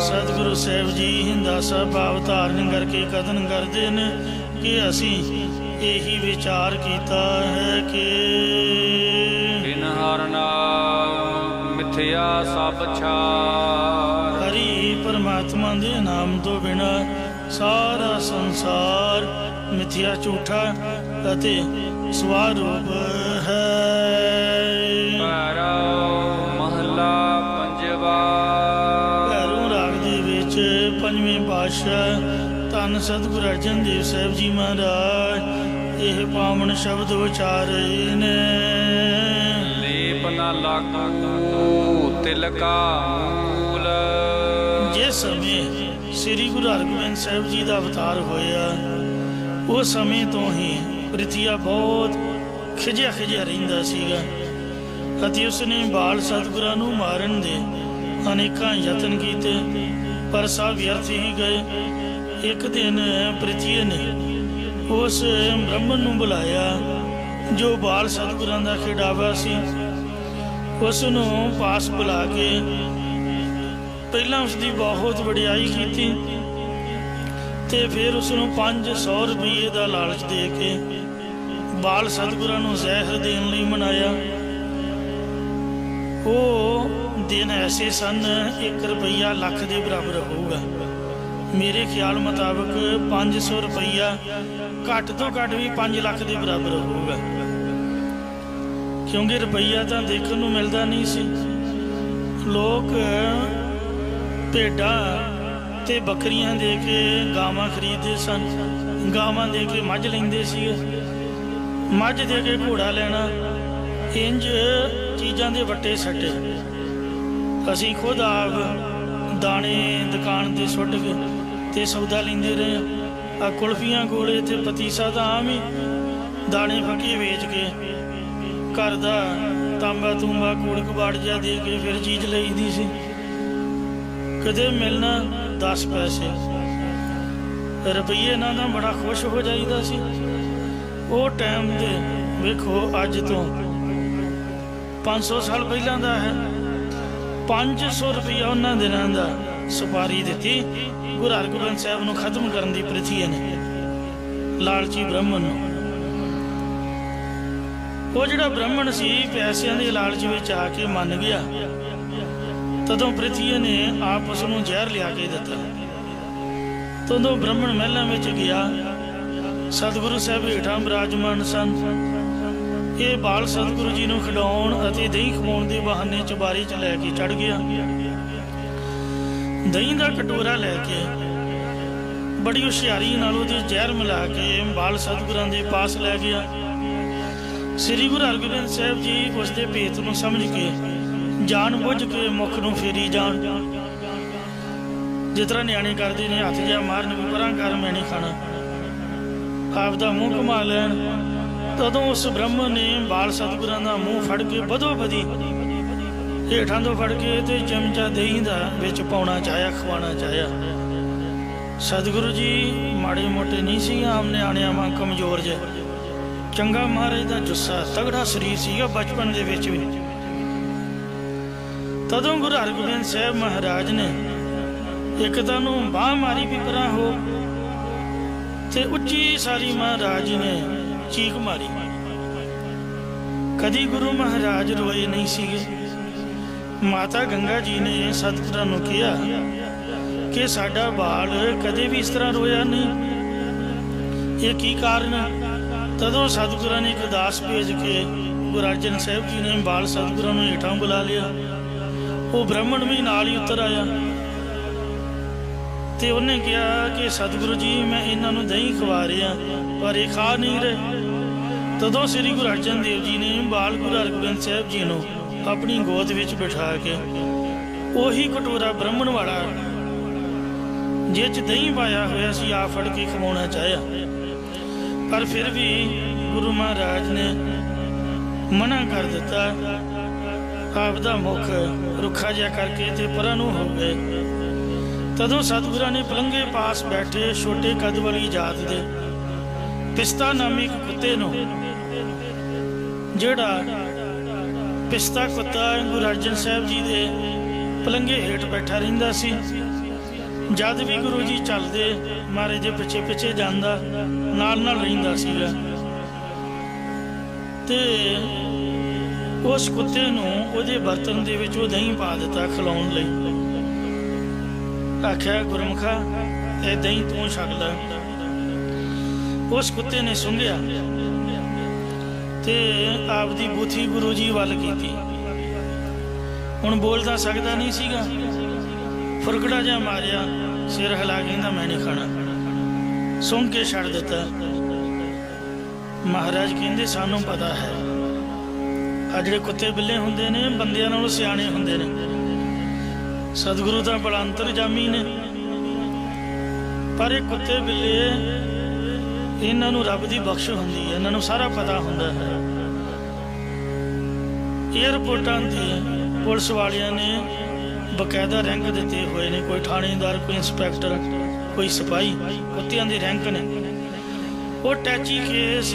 ਸਤਿਗੁਰੂ ਸਾਹਿਬ ਜੀ ਹਿੰਦਾਸਾ ਭਾਵ ਧਾਰਨ ਕਰਕੇ ਕਥਨ ਕਰਦੇ ਨੇ ਕਿ ਅਸੀਂ ਇਹੀ ਵਿਚਾਰ ਕੀਤਾ ਹੈ ਕਿ ਬਿਨ ਹਰਿ ਨਾਮ ਮਿਥਿਆ ਸਭ ਛਾਰ। ਹਰੀ ਪਰਮਾਤਮਾ ਦੇ ਨਾਮ ਤੋਂ ਬਿਨਾਂ ਸਾਰਾ ਸੰਸਾਰ ਮਿਥਿਆ ਝੂਠਾ ਅਤੇ ਸਵਾਰੂਪ ਹੈ। ਭੈਰਵ ਮਹਲਾ ਪੰਜਵਾ। ਭੈਰੋਂ ਰਾਗ ਦੇ ਵਿੱਚ ਪੰਜਵੇਂ ਪਾਤਸ਼ਾਹ ਧੰਨ ਸਤਿਗੁਰੂ ਅਰਜਨ ਦੇਵ ਸਾਹਿਬ ਜੀ ਮਹਾਰਾਜ ਇਹ ਪਾਵਨ ਸ਼ਬਦ ਉਚਾਰ ਰਹੇ ਨੇ। ਲੇਪ ਨ ਲਾਗੂ ਤਿਲਕਾ ਮੂਲ। ਜਿਸ ਸਮੇਂ ਸ੍ਰੀ ਗੁਰੂ ਹਰਗੋਬਿੰਦ ਸਾਹਿਬ ਜੀ ਦਾ ਅਵਤਾਰ ਹੋਇਆ ਉਸ ਸਮੇਂ ਤੋਂ ਹੀ ਪ੍ਰਿਥੀਆ ਬਹੁਤ ਖਿਜਿਆ ਰਹਿੰਦਾ ਸੀਗਾ ਅਤੇ ਉਸਨੇ ਬਾਲ ਸਤਿਗੁਰਾਂ ਨੂੰ ਮਾਰਨ ਦੇ ਅਨੇਕਾਂ ਯਤਨ ਕੀਤੇ ਪਰ ਸਭ ਵਿਅਰਥ ਹੀ ਗਏ। ਇੱਕ ਦਿਨ ਪ੍ਰਿਥੀ ਨੇ ਉਸ ਬ੍ਰਹਮਣ ਨੂੰ ਬੁਲਾਇਆ ਜੋ ਬਾਲ ਸਤਿਗੁਰਾਂ ਦਾ ਖਿਡਾਵਾ ਸੀ। ਉਸ ਨੂੰ ਪਾਸ ਬੁਲਾ ਕੇ ਪਹਿਲਾਂ ਉਸਦੀ ਬਹੁਤ ਵਡਿਆਈ ਕੀਤੀ ਤੇ ਫਿਰ ਉਸ ਨੂੰ 500 ਰੁਪਏ ਦਾ ਲਾਲਚ ਦੇ ਕੇ ਬਾਲ ਸਤਿਗੁਰਾਂ ਨੂੰ ਜ਼ਹਿਰ ਦੇਣ ਲਈ ਮਨਾਇਆ। ਉਹ ਦਿਨ ਐਸੇ ਸਨ 1 ਰੁਪਈਆ ਲੱਖ ਦੇ ਬਰਾਬਰ ਹੋਊਗਾ। ਮੇਰੇ ਖਿਆਲ ਮੁਤਾਬਕ 500 ਰੁਪਈਆ ਘੱਟ ਤੋਂ ਘੱਟ ਵੀ 5 ਲੱਖ ਦੇ ਬਰਾਬਰ ਹੋਊਗਾ ਕਿਉਂਕਿ ਰੁਪਈਆ ਤਾਂ ਦੇਖਣ ਨੂੰ ਮਿਲਦਾ ਨਹੀਂ ਸੀ। ਲੋਕ ਭੇਡਾਂ ਤੇ ਬੱਕਰੀਆਂ ਦੇ ਕੇ ਗਾਵਾਂ ਖਰੀਦਦੇ ਸਨ, ਗਾਵਾਂ ਦੇ ਕੇ ਮੱਝ ਲੈਂਦੇ ਸੀਗੇ, ਮੱਝ ਦੇ ਕੇ ਘੋੜਾ ਲੈਣਾ, ਇੰਜ ਚੀਜ਼ਾਂ ਦੇ ਵੱਟੇ ਸੱਟੇ। ਅਸੀਂ ਖੁਦ ਆਪ ਦਾਣੇ ਦੁਕਾਨ 'ਤੇ ਸੁੱਟ ਕੇ ਤੇ ਸੌਦਾ ਲੈਂਦੇ ਰਹੇ। ਆ ਕੁਲਫੀਆਂ ਗੋਲੇ ਤੇ ਪਤੀਸਾ ਤਾਂ ਆਮ ਹੀ ਦਾਣੇ ਫੱਕੇ ਵੇਚ ਕੇ ਘਰ ਦਾ ਤਾਂਬਾ ਤੂੰਬਾ ਕੂੜ ਕਬਾੜ ਜਿਹਾ ਦੇ ਕੇ ਫਿਰ ਚੀਜ਼ ਲਈਦੀ ਸੀ। ਕਦੇ ਮਿਲਣਾ 10 ਪੈਸੇ ਰੁਪਈਏ ਨਾਲ ਤਾਂ ਬੜਾ ਖੁਸ਼ ਹੋ ਜਾਈਦਾ ਸੀ। ਉਹ ਟਾਈਮ ਦੇ ਵੇਖੋ ਅੱਜ ਤੋਂ 500 ਸਾਲ ਪਹਿਲਾਂ ਦਾ ਹੈ। 500 ਰੁਪਈਆ ਉਹਨਾਂ ਦਿਨਾਂ ਦਾ ਸੁਪਾਰੀ ਦਿੱਤੀ ਗੁਰੂ ਹਰਗੋਬਿੰਦ ਸਾਹਿਬ ਨੂੰ ਖਤਮ ਕਰਨ ਦੀ ਪ੍ਰਿਥੀ ਨੇ ਲਾਲਚੀ ਬ੍ਰਾਹਮਣ ਨੂੰ। ਉਹ ਜਿਹੜਾ ਬ੍ਰਾਹਮਣ ਸੀ ਪੈਸਿਆਂ ਦੇ ਲਾਲਚ ਵਿੱਚ ਆ ਕੇ ਮੰਨ ਗਿਆ। ਤਦੋਂ ਪ੍ਰਿਥੀ ਨੇ ਆਪ ਉਸ ਨੂੰ ਜ਼ਹਿਰ ਲਿਆ ਕੇ ਦਿੱਤਾ। ਤਦੋਂ ਬ੍ਰਾਹਮਣ ਮਹਿਲਾਂ ਵਿੱਚ ਗਿਆ। ਸਤਿਗੁਰੂ ਸਾਹਿਬ ਹੇਠਾਂ ਬਿਰਾਜਮਾਨ ਸਨ। ਇਹ ਬਾਲ ਸਤਿਗੁਰੂ ਜੀ ਨੂੰ ਖਿਡਾਉਣ ਅਤੇ ਦਹੀਂ ਖਵਾਉਣ ਦੇ ਬਹਾਨੇ ਚੁਬਾਰੇ 'ਚ ਲੈ ਕੇ ਚੜ੍ਹ ਗਿਆ। ਦਹੀਂ ਦਾ ਕਟੋਰਾ ਲੈ ਕੇ ਬੜੀ ਹੁਸ਼ਿਆਰੀ ਨਾਲ ਉਹਦੇ ਜ਼ਹਿਰ ਮਿਲਾ ਕੇ ਬਾਲ ਸਤਿਗੁਰਾਂ ਦੇ ਪਾਸ ਲੈ ਗਿਆ। ਸ੍ਰੀ ਗੁਰੂ ਹਰਗੋਬਿੰਦ ਸਾਹਿਬ ਜੀ ਉਸ ਦੇ ਭੇਤ ਨੂੰ ਸਮਝ ਕੇ ਜਾਣ ਬੁੱਝ ਕੇ ਮੁੱਖ ਨੂੰ ਫੇਰੀ ਜਾਣ। ਜਿਸ ਤਰ੍ਹਾਂ ਨਿਆਣੇ ਕਰਦੇ ਨੇ, ਹੱਥ ਜਿਹਾ ਮਾਰਨ ਵੀ ਪਰਾਂ ਕਰ, ਮੈਂ ਨਹੀਂ ਖਾਣਾ, ਆਪ ਦਾ ਮੂੰਹ ਘੁਮਾ ਲੈਣ। ਤਦੋਂ ਉਸ ਬ੍ਰਹਮਣ ਨੇ ਬਾਲ ਸਤਿਗੁਰਾਂ ਦਾ ਮੂੰਹ ਫੜ ਕੇ ਬਦੋ ਬਦੀ ਹੇਠਾਂ ਤੋਂ ਫੜ ਕੇ ਤੇ ਚਮਚਾ ਦਹੀਂ ਦਾ ਵਿੱਚ ਪਾਉਣਾ ਚਾਹਿਆ, ਖਵਾਉਣਾ ਚਾਹਿਆ। ਸਤਿਗੁਰੂ ਜੀ ਮਾੜੇ ਮੋਟੇ ਨਹੀਂ ਸੀ, ਆਮ ਨਿਆਣਿਆਂ ਵਾਂ ਕਮਜ਼ੋਰ ਜਿਹੇ, ਚੰਗਾ ਮਹਾਰਾਜ ਦਾ ਜੁੱਸਾ, ਤਗੜਾ ਸਰੀਰ ਸੀਗਾ ਬਚਪਨ ਦੇ ਵਿੱਚ ਵੀ। ਤਦੋਂ ਗੁਰੂ ਹਰਗੋਬਿੰਦ ਸਾਹਿਬ ਮਹਾਰਾਜ ਨੇ ਇੱਕ ਤਾਂ ਨੂੰ ਬਾਂਹ ਮਾਰੀ ਵੀ ਪਰਾਂ ਹੋ ਤੇ ਉੱਚੀ ਸਾਰੀ ਮਹਾਰਾਜ ਨੇ ਚੀਕ ਮਾਰੀ। ਕਦੀ ਗੁਰੂ ਮਹਾਰਾਜ ਰੋਏ ਨਹੀਂ ਸੀਗੇ। ਮਾਤਾ ਗੰਗਾ ਜੀ ਨੇ ਸਤਿਗੁਰਾਂ ਨੂੰ ਕਿਹਾ ਕਿ ਸਾਡਾ ਬਾਲ ਕਦੇ ਵੀ ਇਸ ਤਰ੍ਹਾਂ ਰੋਇਆ ਨਹੀਂ, ਇਹ ਕੀ ਕਾਰਨ? ਤਦੋਂ ਸਤਿਗੁਰਾਂ ਨੇ ਇੱਕ ਦਾਸ ਭੇਜ ਕੇ ਗੁਰੂ ਅਰਜਨ ਸਾਹਿਬ ਜੀ ਨੇ ਬਾਲ ਸਤਿਗੁਰਾਂ ਨੂੰ ਹੇਠਾਂ ਬੁਲਾ ਲਿਆ। ਉਹ ਬ੍ਰਾਹਮਣ ਵੀ ਨਾਲ ਹੀ ਉਤਰ ਆਇਆ ਤੇ ਉਹਨੇ ਕਿਹਾ ਕਿ ਸਤਿਗੁਰੂ ਜੀ ਮੈਂ ਇਹਨਾਂ ਨੂੰ ਦਹੀਂ ਖਵਾ ਰਿਹਾ ਪਰ ਇਹ ਖਾ ਨਹੀਂ ਰਹੇ। ਤਦੋਂ ਸ੍ਰੀ ਗੁਰੂ ਅਰਜਨ ਦੇਵ ਜੀ ਨੇ बाल गुरु हरगोबिंद साहब जी नूं अपनी गोद विच बिठा के ਉਹੀ कटोरा ब्राह्मण वाला जिस च दही पाया होया सी आ फड़ के खवाउणा चाਹਿਆ, पर फिर भी गुरु महाराज ने मना कर दिता। आपदा मुख रुखा जिहा करके ते पਰਾਂ ਨੂੰ हो गए। तदों सतगुरां ने पलंगे पास बैठे छोटे कद वाली जात दे पिस्ता नामी एक कुत्ते नूं, जिहड़ा पिस्ता कुत्ता गुरु अर्जन साहब जी दे पलंगे हेठ बैठा रहिंदा सी। जद भी गुरु जी चलते महाराज दे पिछे पिछे जांदा नाल नाल रहिंदा सीगा। ते उस कुत्ते नूं उहदे बर्तन दे विच दही पा दिता खिलाउण लई। आख्या गुरमुखा ये दही तू छक लै। उस कुत्ते ने सुंघिया ते आपदी बूथी गुरु जी वल कीती। हुण बोल तां सकदा नहीं सीगा, फुरकड़ा जिहा मारिया, सिर हिला के कहंदा मैं नहीं खाना, सुंघ के छड़ दिता। महाराज कहंदे सानू पता है आ जिहड़े कुत्ते बिल्ले हुंदे ने बंदियां नालों सियाणे हुंदे ने, सतगुरु तां बड़ा अंतरजामी ने, पर ये कुत्ते बिल्ले इन्हां नूं रब दी बख्श हुंदी है, इन्हां नूं सारा पता हुंदा है। एयरपोर्टां ते पुलिस वालियां ने बकायदा रैंक दिते हुए ने, कोई थानेदार, कोई इंस्पैक्टर, कोई सिपाही, कुत्तियां दे रैंक ने। वो टैची केस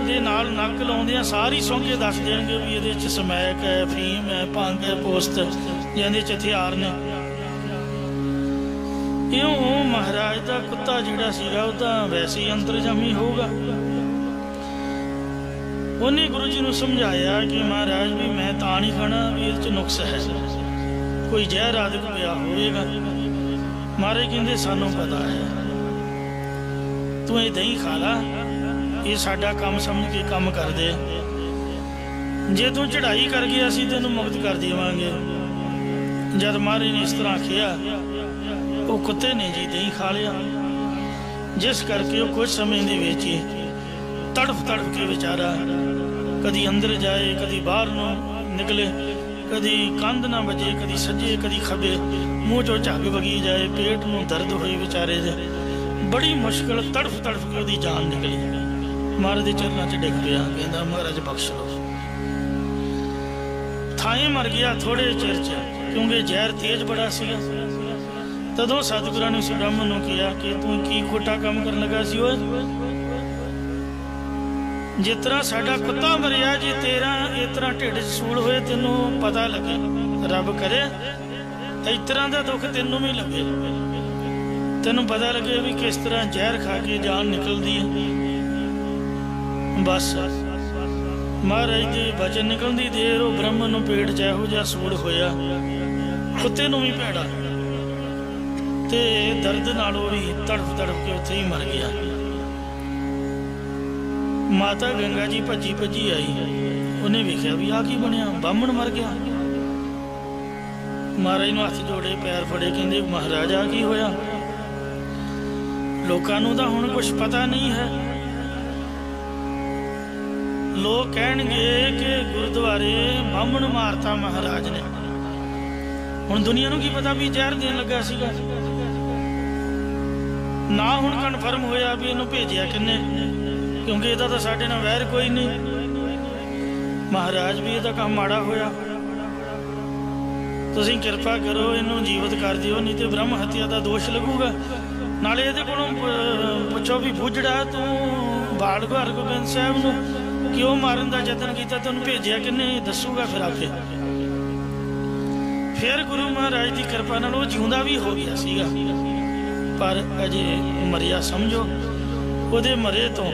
दे नाल नक लाउंदियां सारी सौं के दस देणगे भी इहदे च समैक है, फीम है, भंग है, पोस्त जिहदे च हथियार ने। इउं महाराज दा कुत्ता जिहड़ा सीगा ओह तां वैसे ही अंतरजामी होऊगा। उन्हें गुरु जी नूं समझाया कि महाराज भी मैं तां नहीं खाना भी इहदे च नुक्स है, कोई जहर आदि पिया होवेगा। महाराज कहंदे सानू पता है, तू ये दही खा ला, ये साडा काम समझ के काम कर दे। जे तू चढ़ाई कर गया असीं तैनूं मुक्त कर देवांगे। जद महाराज ने इस तरह आखिया, वो कुत्ते ने जी दही खा लिया, जिस करके वो कुछ समय दे विच ही तड़फ तड़फ के बेचारा कदी अंदर जाए, कदी बाहर नूं निकले, कदी कंध ना बजे, कदी सज्जे कदी खबे, मूँह चो झग वगी जाए, पेट नूं दर्द होई बेचारे दे, बड़ी मुश्किल तड़फ तड़फ के उहदी जान निकली। महाराज दे चरनां च डिग पिया, कहंदा महाराज बख्श लो। थाए मर गया थोड़े चिर च, क्योंकि जहर तेज बड़ा सीगा। तदों सतगुरां ने उस ब्राह्मण नूं कहा कि तू की खोटा काम करन लगा सी। ओए जिस तरह साडा कुत्ता मरिया, जे तेरा इस तरह ढिड सूल होए तेनों पता लगे, रब करे इस तरह का दुख तेनों भी लगे, तेनों पता लगे भी किस तरह जहर खा के जान निकलती है। बस महाराज के बचन निकलती देर वो ब्राह्मण नूं पेट च इहो जिहा सूल होया, कुत्ते नूं भी भैड़ा, ते दर्द नाल वो भी तड़फ तड़फ के उत्थे ही मर गया। माता गंगा जी भजी भजी आई, उन्हें वेख्या भी आ की बनिया, बामण मर गया। महाराज नूं हथ जोड़े, पैर फड़े, कहंदे महाराज आ की होया? लोकां नूं तां हुण कुछ पता नहीं है। लोग कहणगे कि गुरुद्वारे बामण मारता महाराज ने, हुण दुनिया नूं की पता भी जहर देण लगा सीगा। ना हुण कन्फर्म होया भी इहनूं भेजिया किन्ने, क्योंकि इहदा तां साडे नाल वैर कोई नहीं। महाराज भी इहदा काम माड़ा होया, तुसीं किरपा करो इहनूं जीवित कर दिओ, नहीं तो ब्रह्म हत्या का दोष लगूगा। नाले इहदे कोलों पुछो भी बुझड़ा तू बाल गुरु हरगोबिंद साहब नूं क्यों मारन का यतन किया, तैनूं भेजिया किन्ने, दसूगा फिर आपे। फिर गुरु महाराज की किरपा नाल वो जिउंदा भी हो गया सीगा, पर अजे मरिया समझो। उहदे मरे तो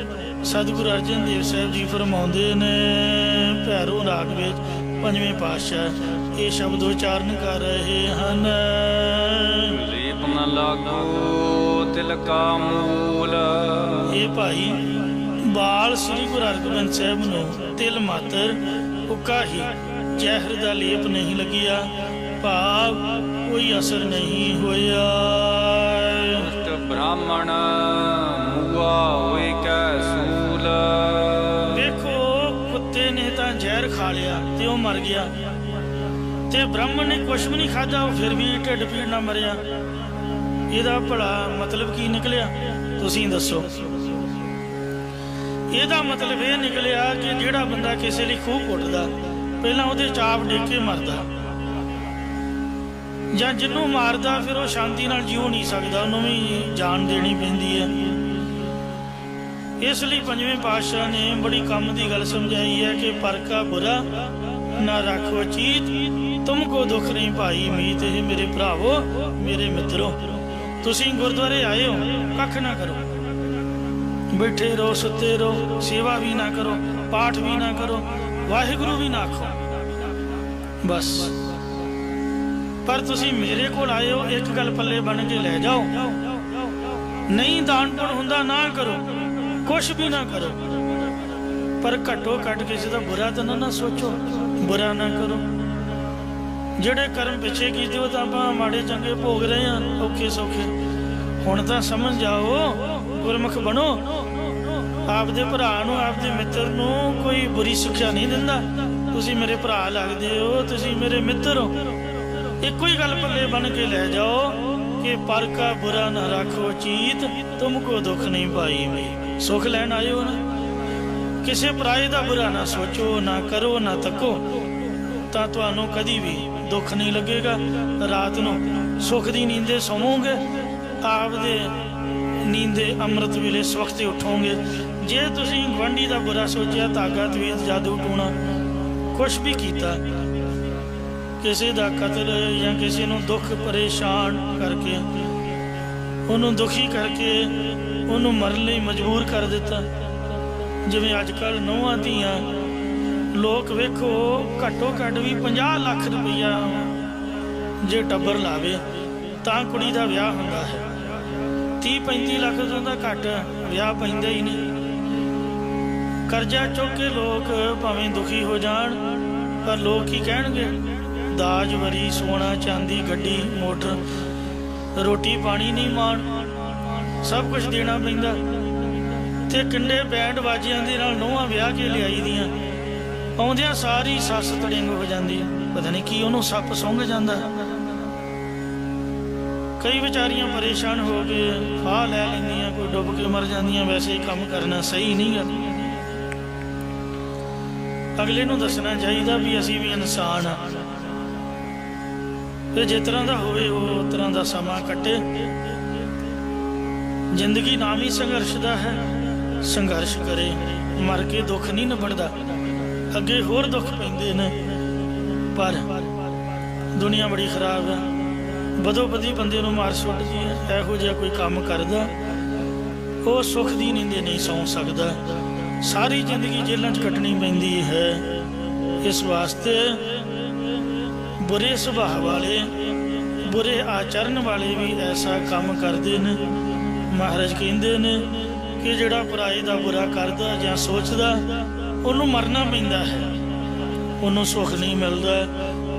सतगुरु अर्जन देव साहब जी फरमाउंदे ने, भैरो राग विच पंजवें पातशाह ये शब्द उच्चारण कर रहे हैं। लेप न लागो तिलका मूल। ये भाई बाल श्री गुरु हरगोबिंद साहब नूं तिल मात्र उका ही जहर का लेप नहीं लगिया, भाव कोई असर नहीं होया। ब्राह्मण मुआ होए कै सूल। देखो कुत्ते ने तां ਜ਼ਹਿਰ ਖਾ ਲਿਆ ਤੇ ਉਹ ਮਰ ਗਿਆ, ਤੇ ਬ੍ਰਾਹਮਣ ਨੇ ਕੁਛ ਵੀ ਨਹੀਂ ਖਾਧਾ, ਉਹ ਫਿਰ ਵੀ ਢਿੱਡ ਪੀੜ ਨਾਲ ਮਰਿਆ। ਇਹਦਾ ਭਲਾ ਮਤਲਬ ਕੀ ਨਿਕਲਿਆ? ਤੁਸੀਂ ਦੱਸੋ। ਇਹਦਾ ਮਤਲਬ ਇਹ ਨਿਕਲਿਆ ਕਿ ਜਿਹੜਾ ਬੰਦਾ ਕਿਸੇ ਲਈ ਖੂਹ ਪੁੱਟਦਾ, ਪਹਿਲਾਂ ਉਹਦੇ ਚਾਪ ਡੇਕ ਕੇ ਮਰਦਾ, ਜਾਂ ਜਿਹਨੂੰ ਮਾਰਦਾ ਫਿਰ ਉਹ ਸ਼ਾਂਤੀ ਨਾਲ ਜਿਉ ਨਹੀਂ ਸਕਦਾ, ਉਹਨੂੰ ਵੀ ਜਾਨ ਦੇਣੀ ਪੈਂਦੀ ਹੈ। ਇਸ ਲਈ ਪੰਜਵੇਂ ਪਾਤਸ਼ਾਹ ਨੇ ਬੜੀ ਕੰਮ ਦੀ ਗੱਲ ਸਮਝਾਈ ਹੈ ਕਿ ਪਰ ਕਾ ਬੁਰਾ ਨਾ ਰੱਖੋ ਚੀਤ, ਤੁਮਕੋ ਦੁੱਖ ਨਹੀਂ ਭਾਈ ਮੀਤ। ਇਹ ਮੇਰੇ ਭਰਾਵੋ, ਮੇਰੇ ਮਿੱਤਰੋ, ਤੁਸੀਂ ਗੁਰਦੁਆਰੇ ਆਏ ਹੋ, ਕੱਖ ਨਾ ਕਰੋ, ਬੈਠੇ ਰਹੋ, ਸੁੱਤੇ ਰਹੋ, ਸੇਵਾ ਵੀ ਨਾ ਕਰੋ, ਪਾਠ ਵੀ ਨਾ ਕਰੋ, ਵਾਹਿਗੁਰੂ ਵੀ ਨਾ ਆਖੋ, ਬਸ। ਪਰ ਤੁਸੀਂ ਮੇਰੇ ਕੋਲ ਆਏ ਹੋ, ਇੱਕ ਗੱਲ ਪੱਲੇ ਬਣ ਕੇ ਲੈ ਜਾਓ, ਨਹੀਂ ਦਾਨ ਪੁੰਨ ਹੁੰਦਾ ਨਾ ਕਰੋ, ਕੁਛ ਵੀ ਨਾ ਕਰੋ, ਪਰ ਘੱਟੋ ਘੱਟ ਕਿਸੇ ਦਾ ਬੁਰਾ ਤਾਂ ਨਾ ਸੋਚੋ, ਬੁਰਾ ਨਾ ਕਰੋ। ਜਿਹੜੇ ਕਰਮ ਪਿੱਛੇ ਕੀਤੇ ਉਹ ਤਾਂ ਆਪਾਂ ਮਾੜੇ ਚੰਗੇ ਭੋਗ ਰਹੇ ਹਾਂ, ਔਖੇ ਸੌਖੇ। ਹੁਣ ਤਾਂ ਸਮਝ ਜਾਓ, ਗੁਰਮੁਖ ਬਣੋ, ਆਪਦੇ ਭਰਾ ਨੂੰ, ਆਪਦੇ ਮਿੱਤਰ ਨੂੰ ਕੋਈ ਬੁਰੀ ਸਿੱਖਿਆ ਨਹੀਂ ਦਿੰਦਾ। ਤੁਸੀਂ ਮੇਰੇ ਭਰਾ ਲੱਗਦੇ ਹੋ, ਤੁਸੀਂ ਮੇਰੇ ਮਿੱਤਰ ਹੋ। ਇੱਕੋ ਹੀ ਗੱਲ ਪੱਲੇ ਬਣ ਕੇ ਲੈ ਜਾਓ ਕਿ ਪਰ ਕਾ ਬੁਰਾ ਨਾ ਰੱਖੋ ਚੀਤ, ਤੁਮਕੋ ਦੁੱਖ ਨਹੀਂ ਪਾਈ ਮਈ। ਸੁੱਖ ਲੈਣ ਆਏ ਹੋ ਨਾ, ਕਿਸੇ ਪਰਾਏ ਦਾ ਬੁਰਾ ਨਾ ਸੋਚੋ, ਨਾ ਕਰੋ, ਨਾ ਤੱਕੋ, ਤਾਂ ਤੁਹਾਨੂੰ ਕਦੀ ਵੀ ਦੁੱਖ ਨਹੀਂ ਲੱਗੇਗਾ। ਰਾਤ ਨੂੰ ਸੁੱਖ ਦੀ ਨੀਂਦੇ ਸੌਵੋਗੇ, ਆਪਦੇ ਨੀਂਦੇ ਅੰਮ੍ਰਿਤ ਵੇਲੇ ਸਵਖਤੇ ਉੱਠੋਗੇ। ਜੇ ਤੁਸੀਂ ਗੁਆਂਢੀ ਦਾ ਬੁਰਾ ਸੋਚਿਆ, ਧਾਗਾ ਤਵੀਤ ਜਾਦੂ ਟੂਣਾ ਕੁਛ ਵੀ ਕੀਤਾ, ਕਿਸੇ ਦਾ ਕਤਲ ਜਾਂ ਕਿਸੇ ਨੂੰ ਦੁੱਖ ਪਰੇਸ਼ਾਨ ਕਰਕੇ, ਉਹਨੂੰ ਦੁਖੀ ਕਰਕੇ ਉਹਨੂੰ ਮਰਨ ਲਈ ਮਜਬੂਰ ਕਰ ਦਿੱਤਾ, ਜਿਵੇਂ ਅੱਜ ਕੱਲ੍ਹ ਨੂੰਹਾਂ ਧੀਆਂ, ਲੋਕ ਵੇਖੋ ਘੱਟੋ ਘੱਟ ਵੀ 50 ਲੱਖ ਰੁਪਈਆ ਜੇ ਟੱਬਰ ਲਾਵੇ ਤਾਂ ਕੁੜੀ ਦਾ ਵਿਆਹ ਹੁੰਦਾ ਹੈ। 30-35 ਲੱਖ ਤੋਂ ਤਾਂ ਘੱਟ ਵਿਆਹ ਪੈਂਦਾ ਹੀ ਨਹੀਂ। ਕਰਜ਼ਾ ਚੁੱਕ ਕੇ ਲੋਕ ਭਾਵੇਂ ਦੁਖੀ ਹੋ ਜਾਣ, ਪਰ ਲੋਕ ਕੀ ਕਹਿਣਗੇ? ਦਾਜ ਵਰੀ, ਸੋਨਾ ਚਾਂਦੀ, ਗੱਡੀ ਮੋਟਰ, ਰੋਟੀ ਪਾਣੀ ਨਹੀਂ ਮਾਣ, ਸਭ ਕੁਝ ਦੇਣਾ ਪੈਂਦਾ। ਤੇ ਕਿੰਨੇ ਬੈਂਡ ਬਾਜਿਆਂ ਦੇ ਨਾਲ ਨੂੰਹਾਂ ਵਿਆਹ ਕੇ ਲਿਆਈ ਦੀਆਂ, ਆਉਂਦਿਆਂ ਸਾਰੀ ਸੱਸ ਤੜਿੰਗ ਹੋ ਜਾਂਦੀ ਹੈ, ਪਤਾ ਨਹੀਂ ਕੀ ਉਹਨੂੰ ਸੱਪ ਸੁੰਘ ਜਾਂਦਾ। ਕਈ ਵਿਚਾਰੀਆਂ ਪਰੇਸ਼ਾਨ ਹੋ ਕੇ ਫਾਹ ਲੈ ਲੈਂਦੀਆਂ, ਕੋਈ ਡੁੱਬ ਕੇ ਮਰ ਜਾਂਦੀਆਂ। ਵੈਸੇ ਕੰਮ ਕਰਨਾ ਸਹੀ ਨਹੀਂ ਗਾ। ਅਗਲੇ ਨੂੰ ਦੱਸਣਾ ਚਾਹੀਦਾ ਵੀ ਅਸੀਂ ਵੀ ਇਨਸਾਨ ਆ, ਤੇ ਜਿਸ ਤਰ੍ਹਾਂ ਦਾ ਹੋਵੇ ਉਹ ਤਰ੍ਹਾਂ ਦਾ ਸਮਾਂ ਕੱਟੇ। ਜ਼ਿੰਦਗੀ ਨਾਮ ਹੀ ਸੰਘਰਸ਼ ਦਾ ਹੈ, ਸੰਘਰਸ਼ ਕਰੇ। ਮਰ ਕੇ ਦੁੱਖ ਨਹੀਂ ਨਿਬੜਦਾ, ਅੱਗੇ ਹੋਰ ਦੁੱਖ ਪੈਂਦੇ ਨੇ। ਪਰ ਦੁਨੀਆ ਬੜੀ ਖਰਾਬ ਹੈ, ਬਦੋ ਬਦੀ ਬੰਦੇ ਨੂੰ ਮਾਰ ਸੁੱਟਦੀ ਹੈ। ਇਹੋ ਜਿਹਾ ਕੋਈ ਕੰਮ ਕਰਦਾ, ਉਹ ਸੁੱਖ ਦੀ ਨੀਂਦ ਨਹੀਂ ਸੌਂ ਸਕਦਾ। ਸਾਰੀ ਜ਼ਿੰਦਗੀ ਜੇਲ੍ਹਾਂ 'ਚ ਕੱਟਣੀ ਪੈਂਦੀ ਹੈ। ਇਸ ਵਾਸਤੇ ਬੁਰੇ ਸੁਭਾਅ ਵਾਲੇ, ਬੁਰੇ ਆਚਰਨ ਵਾਲੇ ਵੀ ਐਸਾ ਕੰਮ ਕਰਦੇ ਨੇ। ਮਹਾਰਾਜ ਕਹਿੰਦੇ ਨੇ ਕਿ ਜਿਹੜਾ ਪਰਾਏ ਦਾ ਬੁਰਾ ਕਰਦਾ ਜਾਂ ਸੋਚਦਾ, ਉਹਨੂੰ ਮਰਨਾ ਪੈਂਦਾ ਹੈ, ਉਹਨੂੰ ਸੁੱਖ ਨਹੀਂ ਮਿਲਦਾ।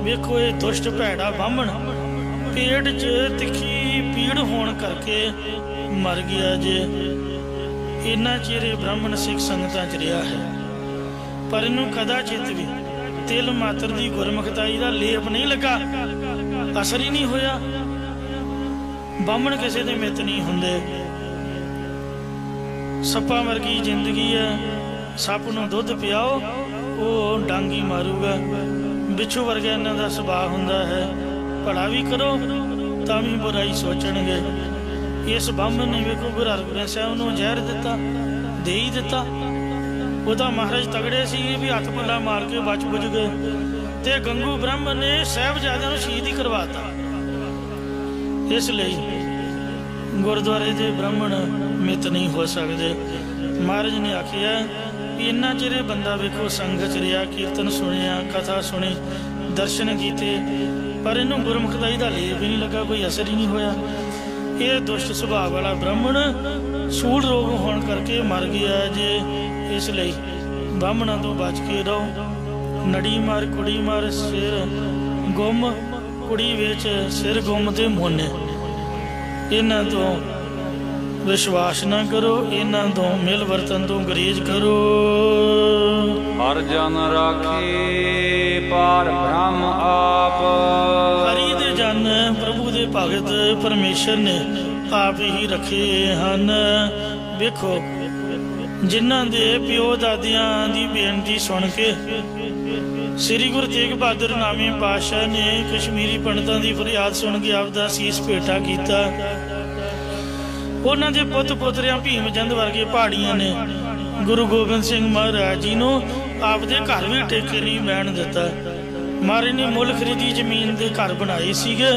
ਵੇਖੋ ਇਹ ਦੁਸ਼ਟ ਭੈੜਾ ਬਾਹਮਣ ਪੇਟ 'ਚ ਤਿੱਖੀ ਪੀੜ ਹੋਣ ਕਰਕੇ ਮਰ ਗਿਆ ਜੇ। ਇੰਨਾ ਚਿਰ ਇਹ ਬ੍ਰਾਹਮਣ ਸਿੱਖ ਸੰਗਤਾਂ 'ਚ ਰਿਹਾ ਹੈ, ਪਰ ਇਹਨੂੰ ਕਦਾਚਿਤ ਵੀ ਤਿਲ ਮਾਤਰ ਦੀ ਗੁਰਮੁਖਤਾਈ ਦਾ ਲੇਪ ਨਹੀਂ ਲੱਗਾ, ਅਸਰ ਹੀ ਨਹੀਂ ਹੋਇਆ। ਬਾਹਮਣ ਕਿਸੇ ਦੇ ਮਿੱਤ ਨਹੀਂ ਹੁੰਦੇ। ਸੱਪਾਂ ਵਰਗੀ ਜ਼ਿੰਦਗੀ ਹੈ, ਸੱਪ ਨੂੰ ਦੁੱਧ ਪਿਆਓ ਉਹ ਡਾਂਗੀ ਮਾਰੂਗਾ। ਬਿੱਛੂ ਵਰਗਾ ਇਹਨਾਂ ਦਾ ਸੁਭਾਅ ਹੁੰਦਾ ਹੈ, ਭਲਾ ਵੀ ਕਰੋ ਤਾਂ ਵੀ ਬੁਰਾਈ ਸੋਚਣਗੇ। ਇਸ ਬਾਹਮਣ ਨੇ ਵੇਖੋ ਗੁਰੂ ਹਰਗੋਬਿੰਦ ਸਾਹਿਬ ਨੂੰ ਜ਼ਹਿਰ ਦਿੱਤਾ, ਦੇ ਹੀ ਦਿੱਤਾ। ਉਹਦਾ ਮਹਾਰਾਜ ਤਗੜੇ ਸੀ ਵੀ ਹੱਥ ਪੱਲਾ ਮਾਰ ਕੇ ਬਚ ਬੁਝ ਗਏ, ਤੇ ਗੰਗੂ ਬ੍ਰਾਹਮਣ ਨੇ ਸਾਹਿਬਜ਼ਾਦਿਆਂ ਨੂੰ ਸ਼ਹੀਦ ਹੀ ਕਰਵਾਤਾ। ਇਸ ਲਈ ਗੁਰਦੁਆਰੇ ਦੇ ਬ੍ਰਾਹਮਣ ਮਿੱਤ ਨਹੀਂ ਹੋ ਸਕਦੇ। ਮਹਾਰਾਜ ਨੇ ਆਖਿਆ ਵੀ ਇੰਨਾ ਚਿਰ ਬੰਦਾ ਵੇਖੋ ਸੰਗਤ 'ਚ ਰਿਹਾ, ਕੀਰਤਨ ਸੁਣਿਆ, ਕਥਾ ਸੁਣੀ, ਦਰਸ਼ਨ ਕੀਤੇ, ਪਰ ਇਹਨੂੰ ਗੁਰਮੁਖਤਾਈ ਦਾ ਲੇਪ ਵੀ ਨਹੀਂ ਲੱਗਾ, ਕੋਈ ਅਸਰ ਹੀ ਨਹੀਂ ਹੋਇਆ। ਇਹ ਦੁਸ਼ਟ ਸੁਭਾਅ ਵਾਲਾ ਬ੍ਰਾਹਮਣ ਸੂਲ ਰੋਗ ਹੋਣ ਕਰਕੇ ਮਰ ਗਿਆ ਜੇ। ਇਸ ਲਈ ਬਾਹਮਣਾਂ ਤੋਂ ਬਚ ਕੇ ਰਹੋ। ਨੜੀ ਮਾਰ, ਕੁੜੀ ਮਾਰ, ਸਿਰ ਗੁੰਮ, ਕੁੜੀ ਵਿੱਚ ਸਿਰ ਗੁੰਮ ਤੇ ਮੋਨੇ, ਇਹਨਾਂ ਤੋਂ विश्वास न करो, इन्हां तो मिल वर्तन तो गुरेज करो। हर जन राखे पार ब्रह्म आप, हरि दे जन प्रभु दे भगत परमेश्वर ने आप ही रखे हन। वेखो जिन्हां दे प्यो दादियां दी बेनती सुन के श्री गुरु तेग बहादुर नामी पातशाह ने कश्मीरी पंडितां दी फरियाद सुन के आपदा सीस भेटा कीता। उन्हां दे पुੱਤ ਪੁੱਤਰਿਆਂ भीम चंद वर्गे पहाड़ियां ने गुरु गोबिंद सिंह महाराज जी नूं आपदे घर भी टेके नहीं बैण दिता। महाराज ने मुल खरीदी जमीन दे घर बनाए सीगे।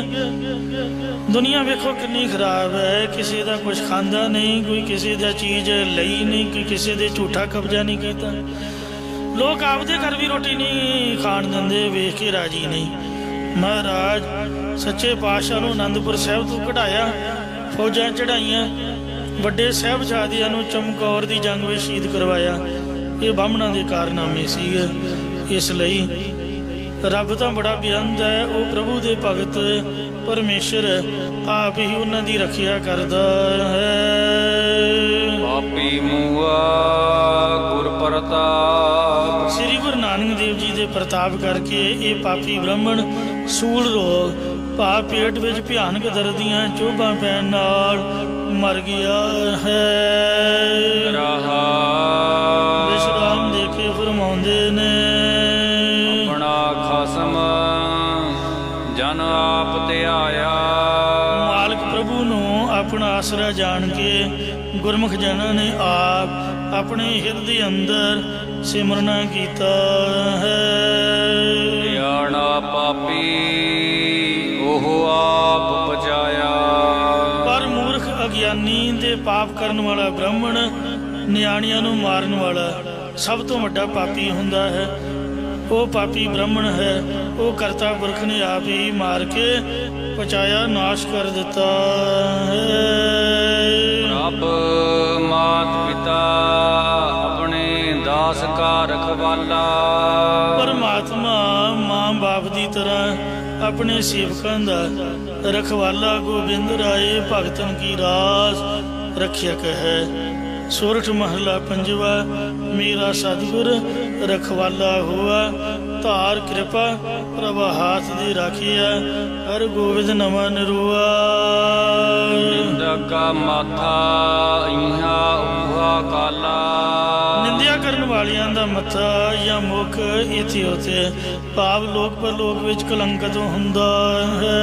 दुनिया वेखो कितनी खराब है, किसी का कुछ खांदा नहीं, कोई किसी का चीज़ लई नहीं, कोई किसी दे झूठा कब्जा नहीं किया। लोग आपदे घर भी रोटी नहीं खाण दिंदे, वेख के राजी नहीं। महाराज सच्चे पातशाह नूं आनंदपुर साहिब तो कढ़ाया, फौजां चढ़ाइयां, वड्डे साहिबजादियां नूं चमकौर दी जंग विच शहीद करवाया। ये बामणां दे कारनामे सीगे। इसलिए रब तो बड़ा बेअंत है, वो प्रभु दे भगत परमेश्वर आप ही उन्हां दी रखिया करदा है। पापी मूआ गुर प्रताप, श्री गुरु नानक देव जी दे प्रताप करके ये पापी ब्राह्मण सूल रोग भा पेट विच भयानक दर्दियां चोभां पैण नाल मर गया है। विश्राम देखे फरमाउंदे ने, अपना खसम जन आप ते आया। मालिक प्रभु नूं अपना आसरा जान के गुरमुख जनां ने आप अपने हिरदे अंदर सिमरना कीता है। याना पापी ओह आप बचाया, पर मूर्ख अज्ञानी ते पाप करन वाला ब्राह्मण नियाणियां नूं मारन वाला सब तो वड्डा पापी हुंदा है। वो पापी ब्राह्मण है, वो करता पुरख ने आप ही मार के पचाया नाश कर देता है। रब मात पिता अपने दास का रखवाला, परमात्मा मां बाप दी तरह अपने सेवकां दा रखवाला गोबिंद राय भगतन की रास रक्षक है। सोरठ महला पंजवा, मेरा सतगुर रखवाला हुआ, धार कृपा प्रभ हाथ दे राखिया, हर गोविंद नवा निरुआ। निंदा का माथा इहा उहा काला, निंदिया करन वालियां दा मत्था या मुख इथे उथे भाव लोक परलोक विच कलंकत हुंदा है।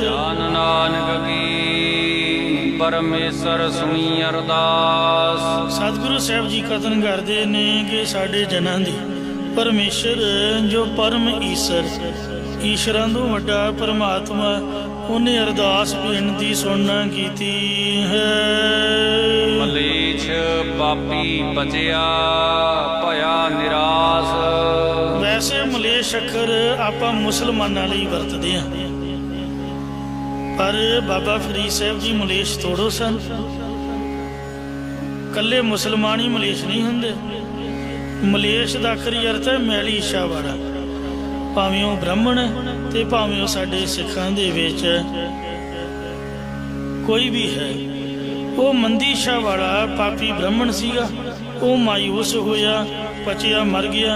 जान नानक की परमेश्वर सुनी अरदास। सतगुरु साहब जी कथन करते ने कि साडे जनां दी परमेश्वर जो परम ईश्वरां तो वड्डा परमात्मा उन्हें अरदास बेनती सुनना कीती है। मलेच्छ पापी बचिया भया निराश। वैसे मलेच्छ अखर आपां मुसलमानां लई वरतदे हां, पर बाबा फरीद साहब जी मलेच्छ थोड़ो सन। कल्ले मुसलमान ही मलेच्छ नहीं हुंदे। मलेच्छ दा आखरी अर्थ है मैली इच्छा वाला, भावें वो ब्राह्मण ते भावें वो साडे सिखां दे विच कोई भी है। वो मंदी इच्छा वाला पापी ब्राह्मण सीगा, वो मायूस होया, पचिया मर गया।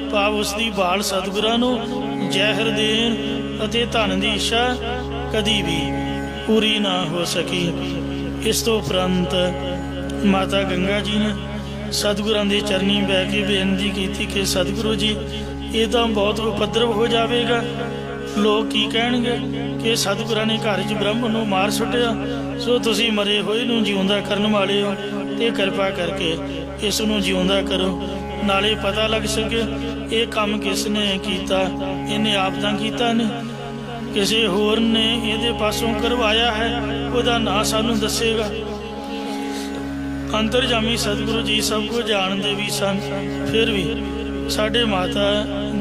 भाव उसकी बाल सतगुरां नूं जहर देण अते धन की इच्छा कदी भी पूरी ना हो सकी। इस तो उपरंत माता गंगा जी ने सतगुरां दे चरनी बह के बेनती की कि सतगुरु जी ये तो बहुत उपद्रव हो जाएगा, लोग की कहणगे कि सतगुरां ने घर च ब्रह्म नूं मार सुटिया, सो तुसी मरे होए नूं जिउंदा करन वाले हो, ते कृपा करके इस नूं जिउंदा करो, नाले पता लग सके ये काम किसने कीता। इन्हें आप तां कीता नहीं, किसी होर ने ये पासों करवाया है, वह ना सानू दसेगा। अंतरजामी सतगुरु जी सब कुछ जानते भी सन, फिर भी साढ़े माता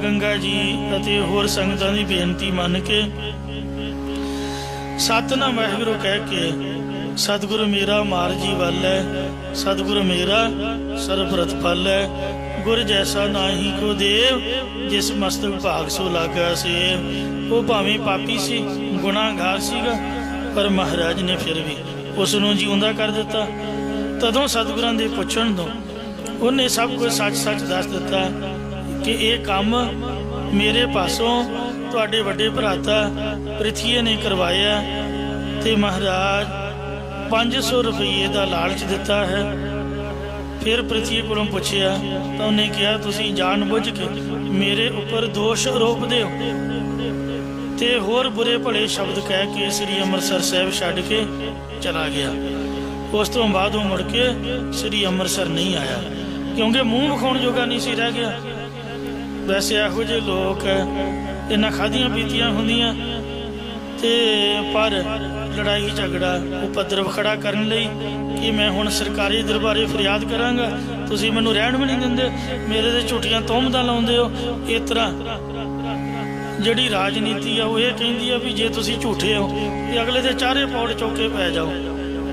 गंगा जी अते होर संगतां दी बेनती मन के सतनाम वाहिगुरू कह के सतगुरु मेरा मार जी वल है, सतगुरु मेरा सर्वप्रत फल है, गुर जैसा नाही को देव, जिस मस्तक भाग सो लागा सेव। वो भावें पापी सी, गुनाहगार सीगा, पर महाराज ने फिर भी ਉਸ ਨੂੰ ਜਿਉਂਦਾ ਕਰ ਦਿੱਤਾ। तदों सतगुरां दे पुछण तो उन्हें सब कुछ सच सच दस दिता कि ये काम मेरे पासों तुहाडे वड्डे भराता पृथ्वी ने करवाया ते महाराज 500 रुपये का लालच दिता है। फिर पृथ्वी कोलों पुछया तो उन्हें कहा तुसीं जान बुझ के मेरे उपर दोष आरोप दे ते होर बुरे भले शब्द कह के श्री अमृतसर साहिब छड्ड के चला गया। उस तो बाद वो मुड़ के श्री अमृतसर नहीं आया क्योंकि मूँह विखाउण जोगा नहीं सी रह गया। वैसे इहो जिहे लोग इन्हां खाधियां पीतियां हुंदियां ते पर लड़ाई झगड़ा उपद्रव खड़ा करन लई कि मैं हुण सरकारी दरबारे फरियाद करांगा, तुसीं मैनूं रहण भी नहीं दिंदे, मेरे ते झूठियां तोहमतां लाउंदे हो। इस तरह जिहड़ी राजनीति आ वो ये कहिंदी आ भी जे तुसीं झूठे हो ते अगले दे चारे पौड़ चौके पै जाओ,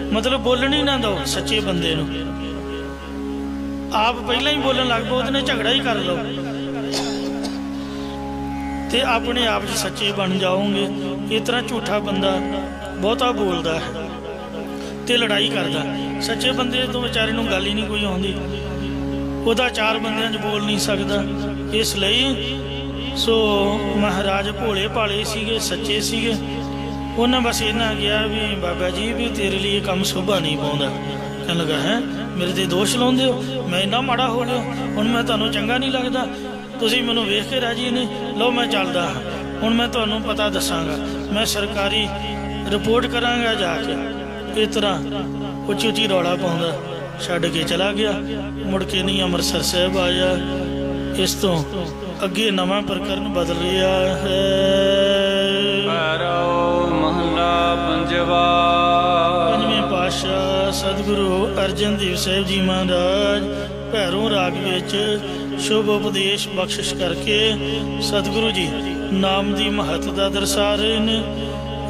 मतलब बोलण ही ना दो सच्चे बंदे नूं। आप पहला ही बोलन लग पो उहदे झगड़ा ही कर लो ते अपने आप च सच्चे बन जाओगे। इस तरह झूठा बंदा बहुता बोलता है ते लड़ाई करता, सच्चे बंदे तो बेचारे नूं गल ही नहीं कोई आउंदी, उहदा चार बंदियां च बोल नहीं सकदा। इसलिए सो महाराज भोले भाले सीगे, सच्चे सीगे। उन्हें बस इन्ना गया भी बाबा जी भी तेरे लिए काम शोभा नहीं पाउंदा। कहने लगा है मेरे ते दोष लाउंदे हो, मैं इन्ना माड़ा हो गया, हुण मैं तुहानूं चंगा नहीं लगदा, तुसीं मैनूं वेख के राजी नहीं, लो मैं चलदा हाँ, हुण मैं तुहानूं पता दसांगा, मैं सरकारी रिपोर्ट करांगा जाके। इस तरह उच्ची उच्ची रौला पाउंदा छड्ड के चला गया, मुड़ के नहीं अमृतसर साहिब आया। इस तो अगे नवा प्रकरण बदल रहा है। महला पंजवा। पंजवें पातशाह सतगुरु अर्जन देव साहिब जी महाराज भैरों राग विच शुभ उपदेश बख्शिश करके सतगुरु जी नाम की महत्ता दर्शा रहे ने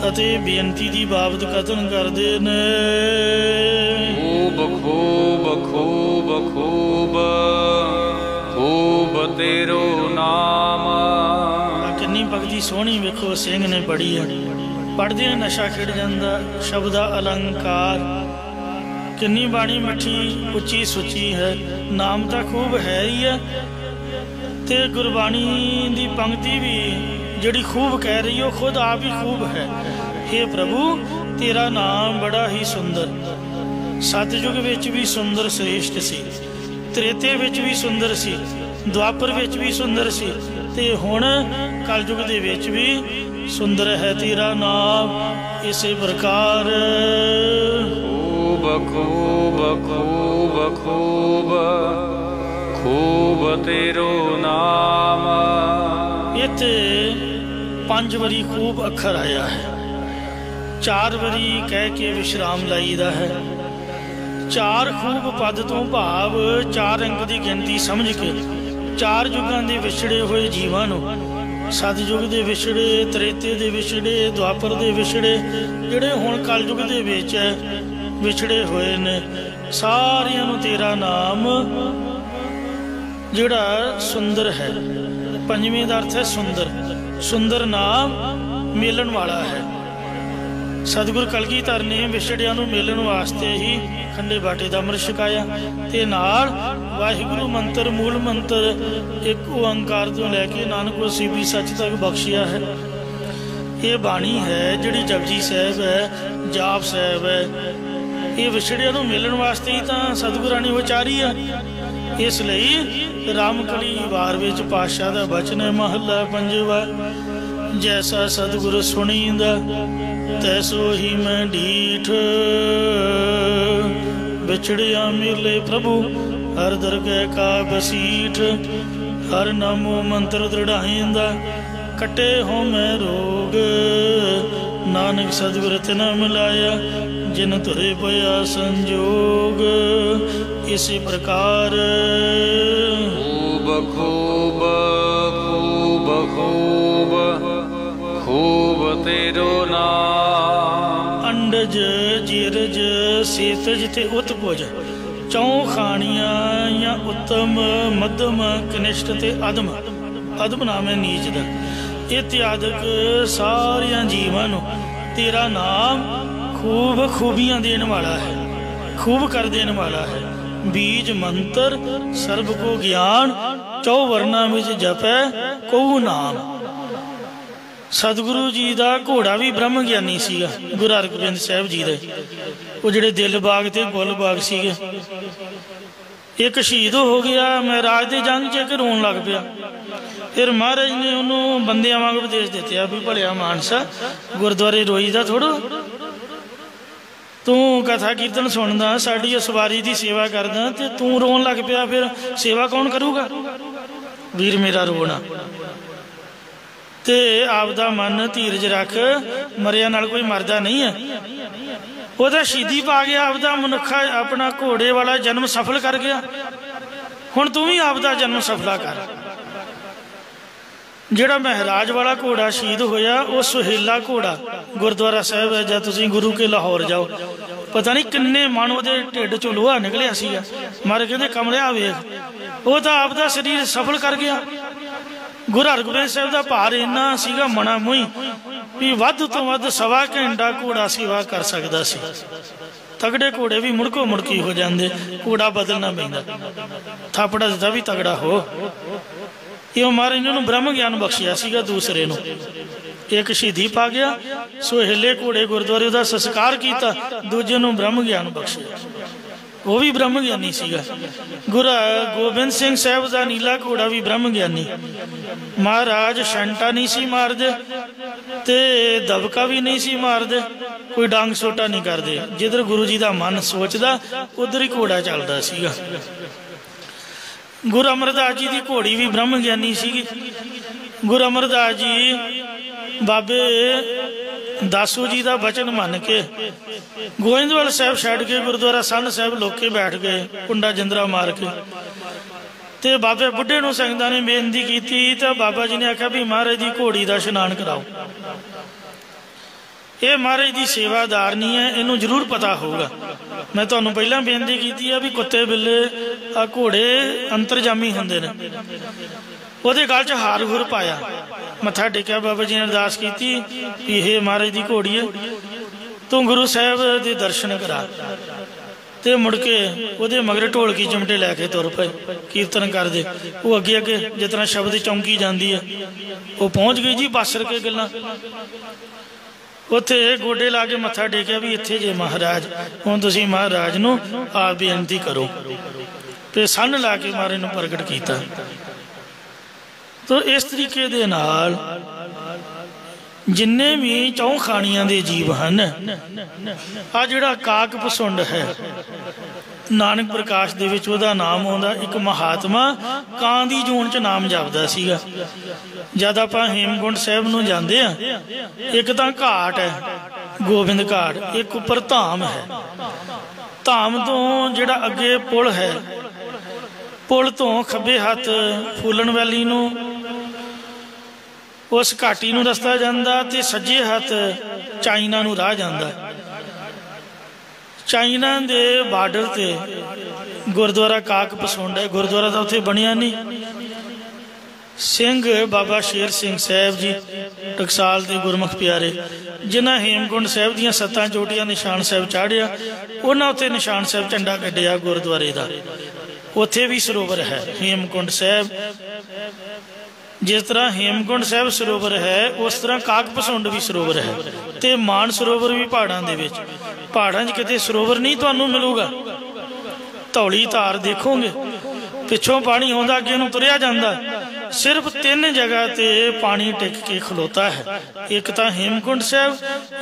अते बेनती की बाबत कथन करते ने। खूब खूब खूब खूब खूब तेरो नाम। किन्नी भगती सोहनी वेखो सिंह ने पढ़ी है, पढ़दे नशा खिड़ जाता शब्द अलंकार। किन्नी बाणी मिठी उच्ची सुची है, नाम तो खूब है ही है ते गुरबाणी की पंक्ति भी जिहड़ी खूब कह रही हो खुद आप ही खूब है। हे प्रभु तेरा नाम बड़ा ही सुंदर, सतयुग विच भी सुंदर श्रेष्ठ सी, त्रेते विच भी सुंदर सी, द्वापर विच भी सुंदर सी ते हुण कलयुग दे विच भी सुंदर है तेरा नाम। इसे प्रकार खूब खूब खूब खूब खूब तेरो नाम। इत्थे 5 वारी खूब अखर आया है, 4 वारी कह के विश्राम लाईदा है। 4 खूब पद तो भाव 4 अंक की गिनती समझ के 4 युगां दे विछड़े हुए जीवां नूं, सतयुग दे विछड़े, त्रेते दे विछड़े, द्वापर दे विछड़े, जिहड़े हुण कलयुग दे विच विछड़े हुए ने, सारियां नूं तेरा नाम जिहड़ा सुंदर है। पंजवें दा अर्थ है सुंदर, सुंदर नाम मिलन वाला है। सतगुर कलगीधर ने विछड़ियां नूं मिलन वास्ते ही खंडे बाटे दा अमृत छकाया ते नाल वाहिगुरू मंत्र मूल मंत्र एक ओंकार तो लैके नानक सीबी सच तक बख्शिया है। ये बाणी है जिहड़ी जपजी साहिब है, जाप साहिब है, ये विछड़ियां नूं मिलन वास्ते ही तां सतगुरां ने उचारी है। इसलिए रामकली वार विच पातशाह दा बचन है महला पंजवा। जैसा सतगुर सुनींदा तैसो ही मैं ढीठ, बिछड़िया मिले प्रभु हर दरगह का बसीठ। हर नामो मंत्र दृढ़ाइंदा कटे हो मैं रोग, नानक सतगुर तिना मिलाया जिन तुरे पया संजोग। इसी प्रकार खूब खूब खूब खूब खूब तेरो नाम। अंडज जीरज सेतज ते उत्पुज चौ खानियां या उत्तम मध्यम कनिष्ठ ते अदम, अदम नाम है नीच दा। इत्यादक सारिया जीवां नूं तेरा नाम खूब खूबियां देने वाला है, खूब कर देने वाला है। बीज मंत्र सर्ब को ज्ञान, चौ वर्णा विच जपै कऊ नाम। सतगुरु जी का घोड़ा भी ब्रह्म ज्ञानी सीगा, गुरु हरगोबिंद साहब जी दे वो जिहड़े दिल बाग ते गुल बाग सीगे। एक शहीद हो गया, मैं राज दे जंग च रोन लग पिया। फिर महाराज ने उन्होंने बंदियां वांग उपदेश दिते भी भलिया मानसा गुरुद्वारे रोई दा थोड़ो, तू कथा कीर्तन सुनदा, साडी सवारी की सेवा करदा ते तू रोन लग पिया, फिर सेवा कौन करूगा? वीर मेरा रोना ते आपदा मन धीरज रख, मरिया नाल कोई मरदा नहीं है। वह शहीदी पा गया, आपदा मनुखा अपना घोड़े वाला जन्म सफल कर गया। हुण तू भी आपदा जन्म सफला कर। जिहड़ा महराज वाला घोड़ा शहीद होया वो सुहेला घोड़ा गुरुद्वारा साहब है। जब तुसीं गुरु के लाहौर जाओ, पता नहीं किन्ने मन वो ढिड चों लोहा निकलिया सीगा। मारे कहते कमलिया वेख, वो तो आपदा शरीर सफल कर गया। गुरु हरगोबिंद साहब का भार इन्ना सीगा मना मुई भी वध तो वध सवा घंटा घोड़ा सेवा कर सकता सी। तगड़े घोड़े भी मुड़को मुड़की हो जाते, घोड़ा बदलना पैंदा। थापड़ा दिता भी तगड़ा हो। ये महाराज ने ब्रह्म ज्ञान बख्शिया सीगा। दूसरे नूं एक शहीदी पा गया, सुहेले घोड़े गुरुद्वारे का संस्कार किया, दूजे नूं ब्रह्म ज्ञान बख्शिया, वो भी ब्रह्म ज्ञानी सीगा। गुरु गोबिंद सिंह साहब का नीला घोड़ा भी ब्रह्म ज्ञानी। महाराज शंटा नहीं सी मारदे ते दबका भी नहीं सी मारदे, कोई डांग सोटा नहीं करते। जिधर गुरु जी का मन सोचता उधर ही घोड़ा चलता सीगा। गुरु अमरदास जी की घोड़ी भी ब्रह्म ज्ञानी सीगी। गुरु अमरदास जी बाबे दासू जी का वचन मन के गोविंदवाल साहब छड़ के गुरुद्वारा सन साहब लोके बैठ गए, कुंडा जिंदरा मार के। ते बाबे बुढ़े नूं संगतां ने बेनती की तो बाबा जी ने आख्या भी महाराज की घोड़ी का इशनान कराओ। ये महाराज की सेवादार नहीं है, इनू जरूर पता होगा। मैं तुहानू पहला बेनती की है भी कुत्ते बिल्ले आ घोड़े अंतरजामी होंदे ने। ਉਹਦੇ गल च हार हुर पाया, मत्था टेकिया, बाबा जी ने अरदास की भी हे महाराज की घोड़ी है, तू गुरु साहब के दर्शन करा। ते मुड़ के ਉਹਦੇ मगर ढोलकी चिमटे लैके तुर पे कीर्तन करते। वो अगे अगे जितना शब्द चौंकी जाती है वो पहुँच गई जी बासर के गल्लां। उत्थे गोडे ला के मत्था टेकिया भी इत्थे जे महाराज, हुण तुसीं महाराज नूं आप बेनती करो। ते सन ला के महाराज नूं प्रगट कीता। तो इस तरीके दे नाल जिन्ने भी चौं खाणियां दे जीव हैं, आ जिहड़ा काक पसुंड है नानक प्रकाश दे विच उहदा नाम आउंदा। एक महात्मा कां दी जून च नाम जपदा सीगा। जद आपां हेमकुंड साहिब नूं जांदे आ, एक तां घाट है गोबिंद घाट, एक उपर धाम है। धाम तो जिहड़ा अगे पुल है, पुल तो खब्बे हथ फूलन वैली नूं उस घाटी नूं रस्ता जांदा ते सज्जे हथ चाइना नूं राह जांदा। चाइना दे बार्डर ते गुरुद्वारा काक पसुंड है। गुरुद्वारा तो उत्थे बनिया नहीं। सिंह बाबा शेर सिंह साहब जी टकसाल के गुरमुख प्यारे, जिन्हें हेमकुंड साहब दियां 7 चोटियां निशान साहब चाढ़िया, उन्होंने उत्थे निशान साहब झंडा कढ़िया गुरुद्वारे का। उत्थे भी सरोवर है हेमकुंड साहब। जिस तरह हेमकुंड साहब सरोवर है उस तरह काक पसुंड भी सरोवर है। ते मान सरोवर भी पहाड़ों के विच, पहाड़ों च किते सरोवर नहीं तुहानूं मिलूगा। धौली धार देखोगे, पिछों पानी आउंदा अगे नूं तुरिया जांदा। सिर्फ 3 जगह ते पानी टिक के खलोता है। एक तां हेमकुंड साहब,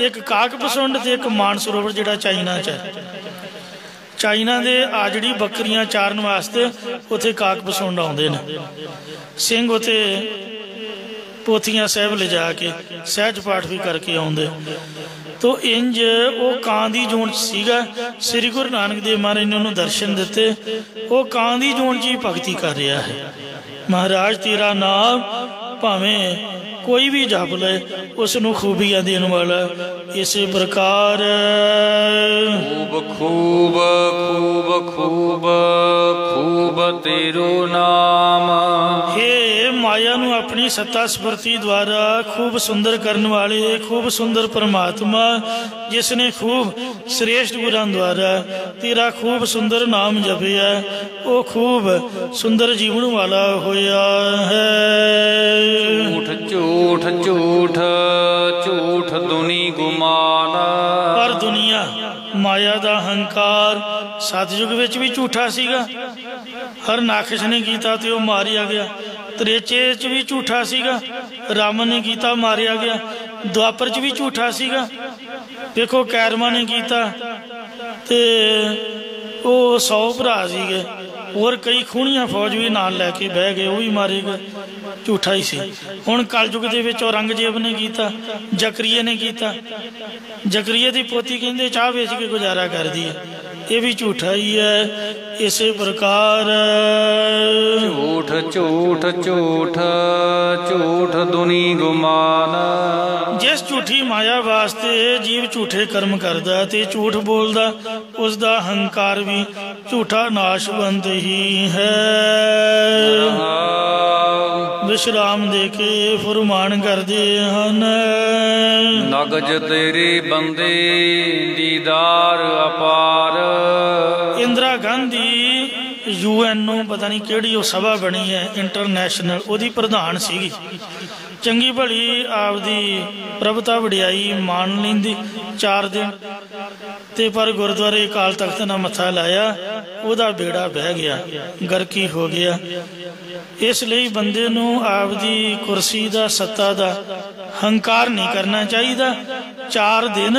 एक काक पसुंड ते एक मान सरोवर जिहड़ा चाइना च है। चाइना दे आजड़ी बकरियां चारन वास्ते उत्थे काक पसुंड आउंदे ने। सिंह उत्थे पोथियां साहब ले जाके सहज पाठ भी करके आउंदे। तो इंज वो कां दी जून सीगा। श्री गुरु नानक देव महाराज ने उन्होंने दर्शन दिते। वो कां दी जून च ही भगती कर रहा है। महाराज तेरा नाम भावें कोई भी जप ले उसनू खूबियां देने वाला। इसी प्रकार खूब खूब खूब खूब खूब तेरो नाम। हे माया नू अपनी सत्ता स्फूर्ति द्वारा खूब सुंदर करने वाले खूब सुंदर परमात्मा, जिसने खूब श्रेष्ठ गुरां द्वारा तेरा खूब सुंदर नाम जपिया, वो खूब सुंदर जीवन वाला होया है। झूठ झूठ झूठ झूठ दुनी गुमान। पर दुनिया माया दा हंकार सतयुग विच भी झूठा सीगा। हर नाखिश ने कीता ते वो मारिया गया। त्रेचे च भी झूठा सीगा, रामन ने कीता मारिया गया। द्वापर च भी झूठा सीगा। देखो कैरमा ने कीता ते वो 100 भरा सीगे, और कई खूनियां फौज भी नाल लैके बह गए, वो भी मारे गए। झूठा ही सी। हुण कलयुग दे विच औरंगजेब ने कीता, जकरीए ने कीता। जकरीए दी पोती कहंदे चाह बेच के गुजारा कर दी है, ये भी झूठा ही है। इसी प्रकार झूठ झूठ झूठ झूठ दुनी गुमान। जिस झूठी माया वास्ते जीव झूठे कर्म करदा ते झूठ बोलदा, उसका हंकार भी झूठा नाशवंत ही है। विश्राम दे के फुरमान करते हैं। नगज तेरे बंदे दीदार अपार। इंदिरा गांधी UN पता नहीं केड़ी सभा बनी है इंटरनेशनल, ओदी प्रधान सीगी। चंगी भली आपदी प्रभुता वडियाई मान लैंदी 4 दिन ते, पर गुरुद्वारे अकाल तख्त नाल मत्था लाया, ओदा बेड़ा बह गया, गरकी हो गया। इसलिए बंदे नू आपदी कुर्सी दा सत्ता दा हंकार नहीं करना चाहिए। 4 दिन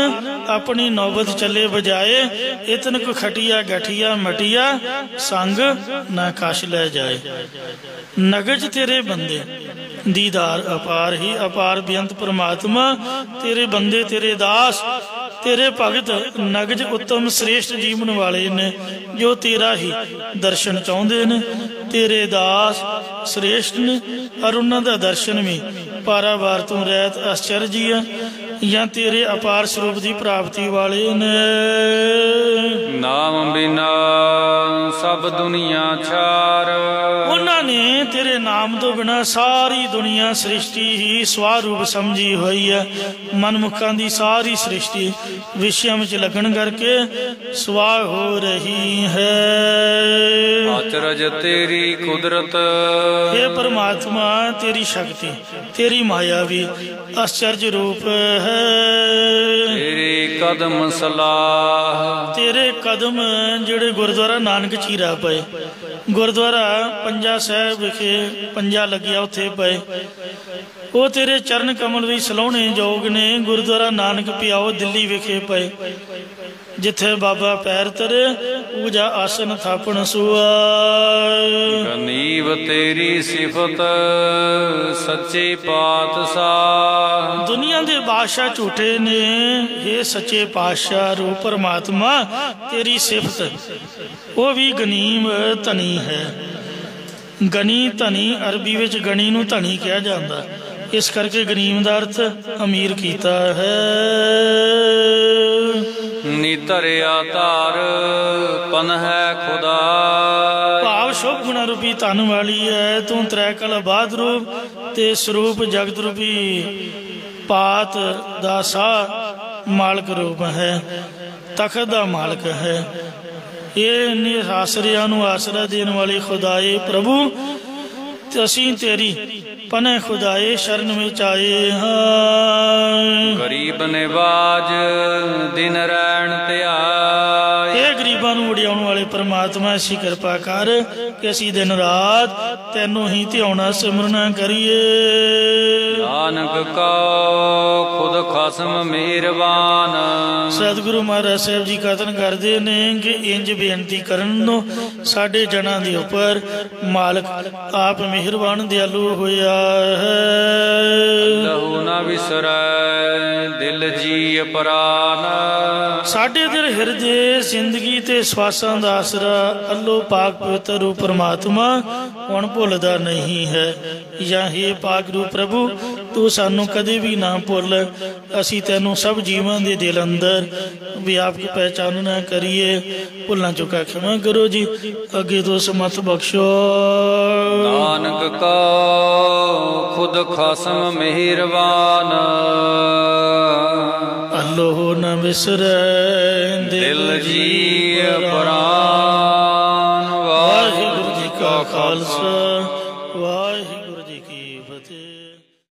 अपनी नौबत चले बजाए, इतन को खटिया गठिया मटिया संग न कश ले जाए। नगज तेरे बंदे दीदार अपार ही अपार बेअंत परमात्मा, तेरे बंदे तेरे दास तेरे भगत नगज उत्तम श्रेष्ठ जीवन वाले ने, जो तेरा ही दर्शन चाहते ने। तेरे दास श्रेष्ठ ने और उन्होंने दर्शन भी पारावार तू रहत आश्चर्य है, या तेरे अपार स्वरूप की प्राप्ति वाले ने। नाम बिना सब दुनिया छार। उन्होंने तेरे नाम तो बिना सारी दुनिया सृष्टि ही स्वारूप समझी हुई है। मनमुखा की सारी सृष्टि विषय में लगन करके स्वा हो रही है। अचरज तेरी कुदरत। हे परमात्मा तेरी शक्ति तेरी माया भी आश्चर्य रूप है। तेरे कदम सलाह। तेरे कदम जिहड़े गुरुद्वारा नानक चीरा पे, गुरुद्वारा पंजा साहब विखे पंजा लगिया उत्थे पे, वो तेरे चरण कमल भी सलोहने जोग ने। गुरुद्वारा नानक पियाओ दिल्ली विखे पे, जिथे बाबा पैर तरे पूजा आसन थापन सुआ। नीव तेरी सिफत सच्चे पातशाह। दुनिया के बादशाह झूठे ने, हे सच्चे पातशाह रूप परमात्मा तेरी सिफत वो भी गनीम धनी है। गनी धनी अरबी विच गनी नूं धनी कहा जाता, इस करके गनीम दा अर्थ अमीर कीता है। नितरिया तार पन है खुदा। भाव शुभ गुण रूपी धन वाली है तू। त्रैकल बाद रूप ते स्वरूप जगत रूपी पात दा सा मालक रूप है, तखत दा मालक है। ये आसरिया नू आसरा देने वाली खुदाए प्रभु, असी तेरी पने खुदाए शरण में आए हाँ। गरीब निवाज दिन रैन त्याय। हे गरीबां नूं वडियाउण वाले परमात्मा ऐसी कृपा कर कि असी दिन रात तैनू ही ध्याना सिमरना करिए। नानक का खुद खसम मेहरबान। सतगुरु महाराज साहब जी कथन करते ने कि इंज बेनती करन साडे जना दे उपर मालक आप मेहरबान दयालु होया है। लहू ना विसरै दिल जी प्राण। साडे दिल हिरदे जिंदगी ते श्वासां दा आसरा अल्लो पाक पवित्र रूप परमात्मा हुण भुलदा नहीं है। या हे पाक रूप प्रभु ਤੂੰ ਸਾਨੂੰ ਕਦੇ ਵੀ ਨਾ ਭੁੱਲ। ਅਸੀਂ ਤੈਨੂੰ ਸਭ ਜੀਵਾਂ ਦੇ ਦਿਲ ਅੰਦਰ ਵਿਆਪਕ ਪਹਿਚਾਨ ਨਾ ਕਰੀਏ। ਭੁੱਲਾਂ ਚੁੱਕਾ ਖਿਮਾ ਕਰੋ ਜੀ, ਅੱਗੇ ਤੋਂ ਸਮਤ ਬਖਸ਼ੋ। ਨਾਨਕ ਕਾ ਖੁਦ ਖਾਸਮ ਮਿਹਰਬਾਨ, ਅੱਲੋ ਨ ਵਿਸਰੈ ਦਿਲ ਜੀ ਪ੍ਰਾਨ। ਵਾਹਿਗੁਰੂ ਜੀ ਕਾ ਖਾਲਸਾ, ਵਾਹਿਗੁਰੂ ਜੀ ਕੀ ਫਤਿਹ।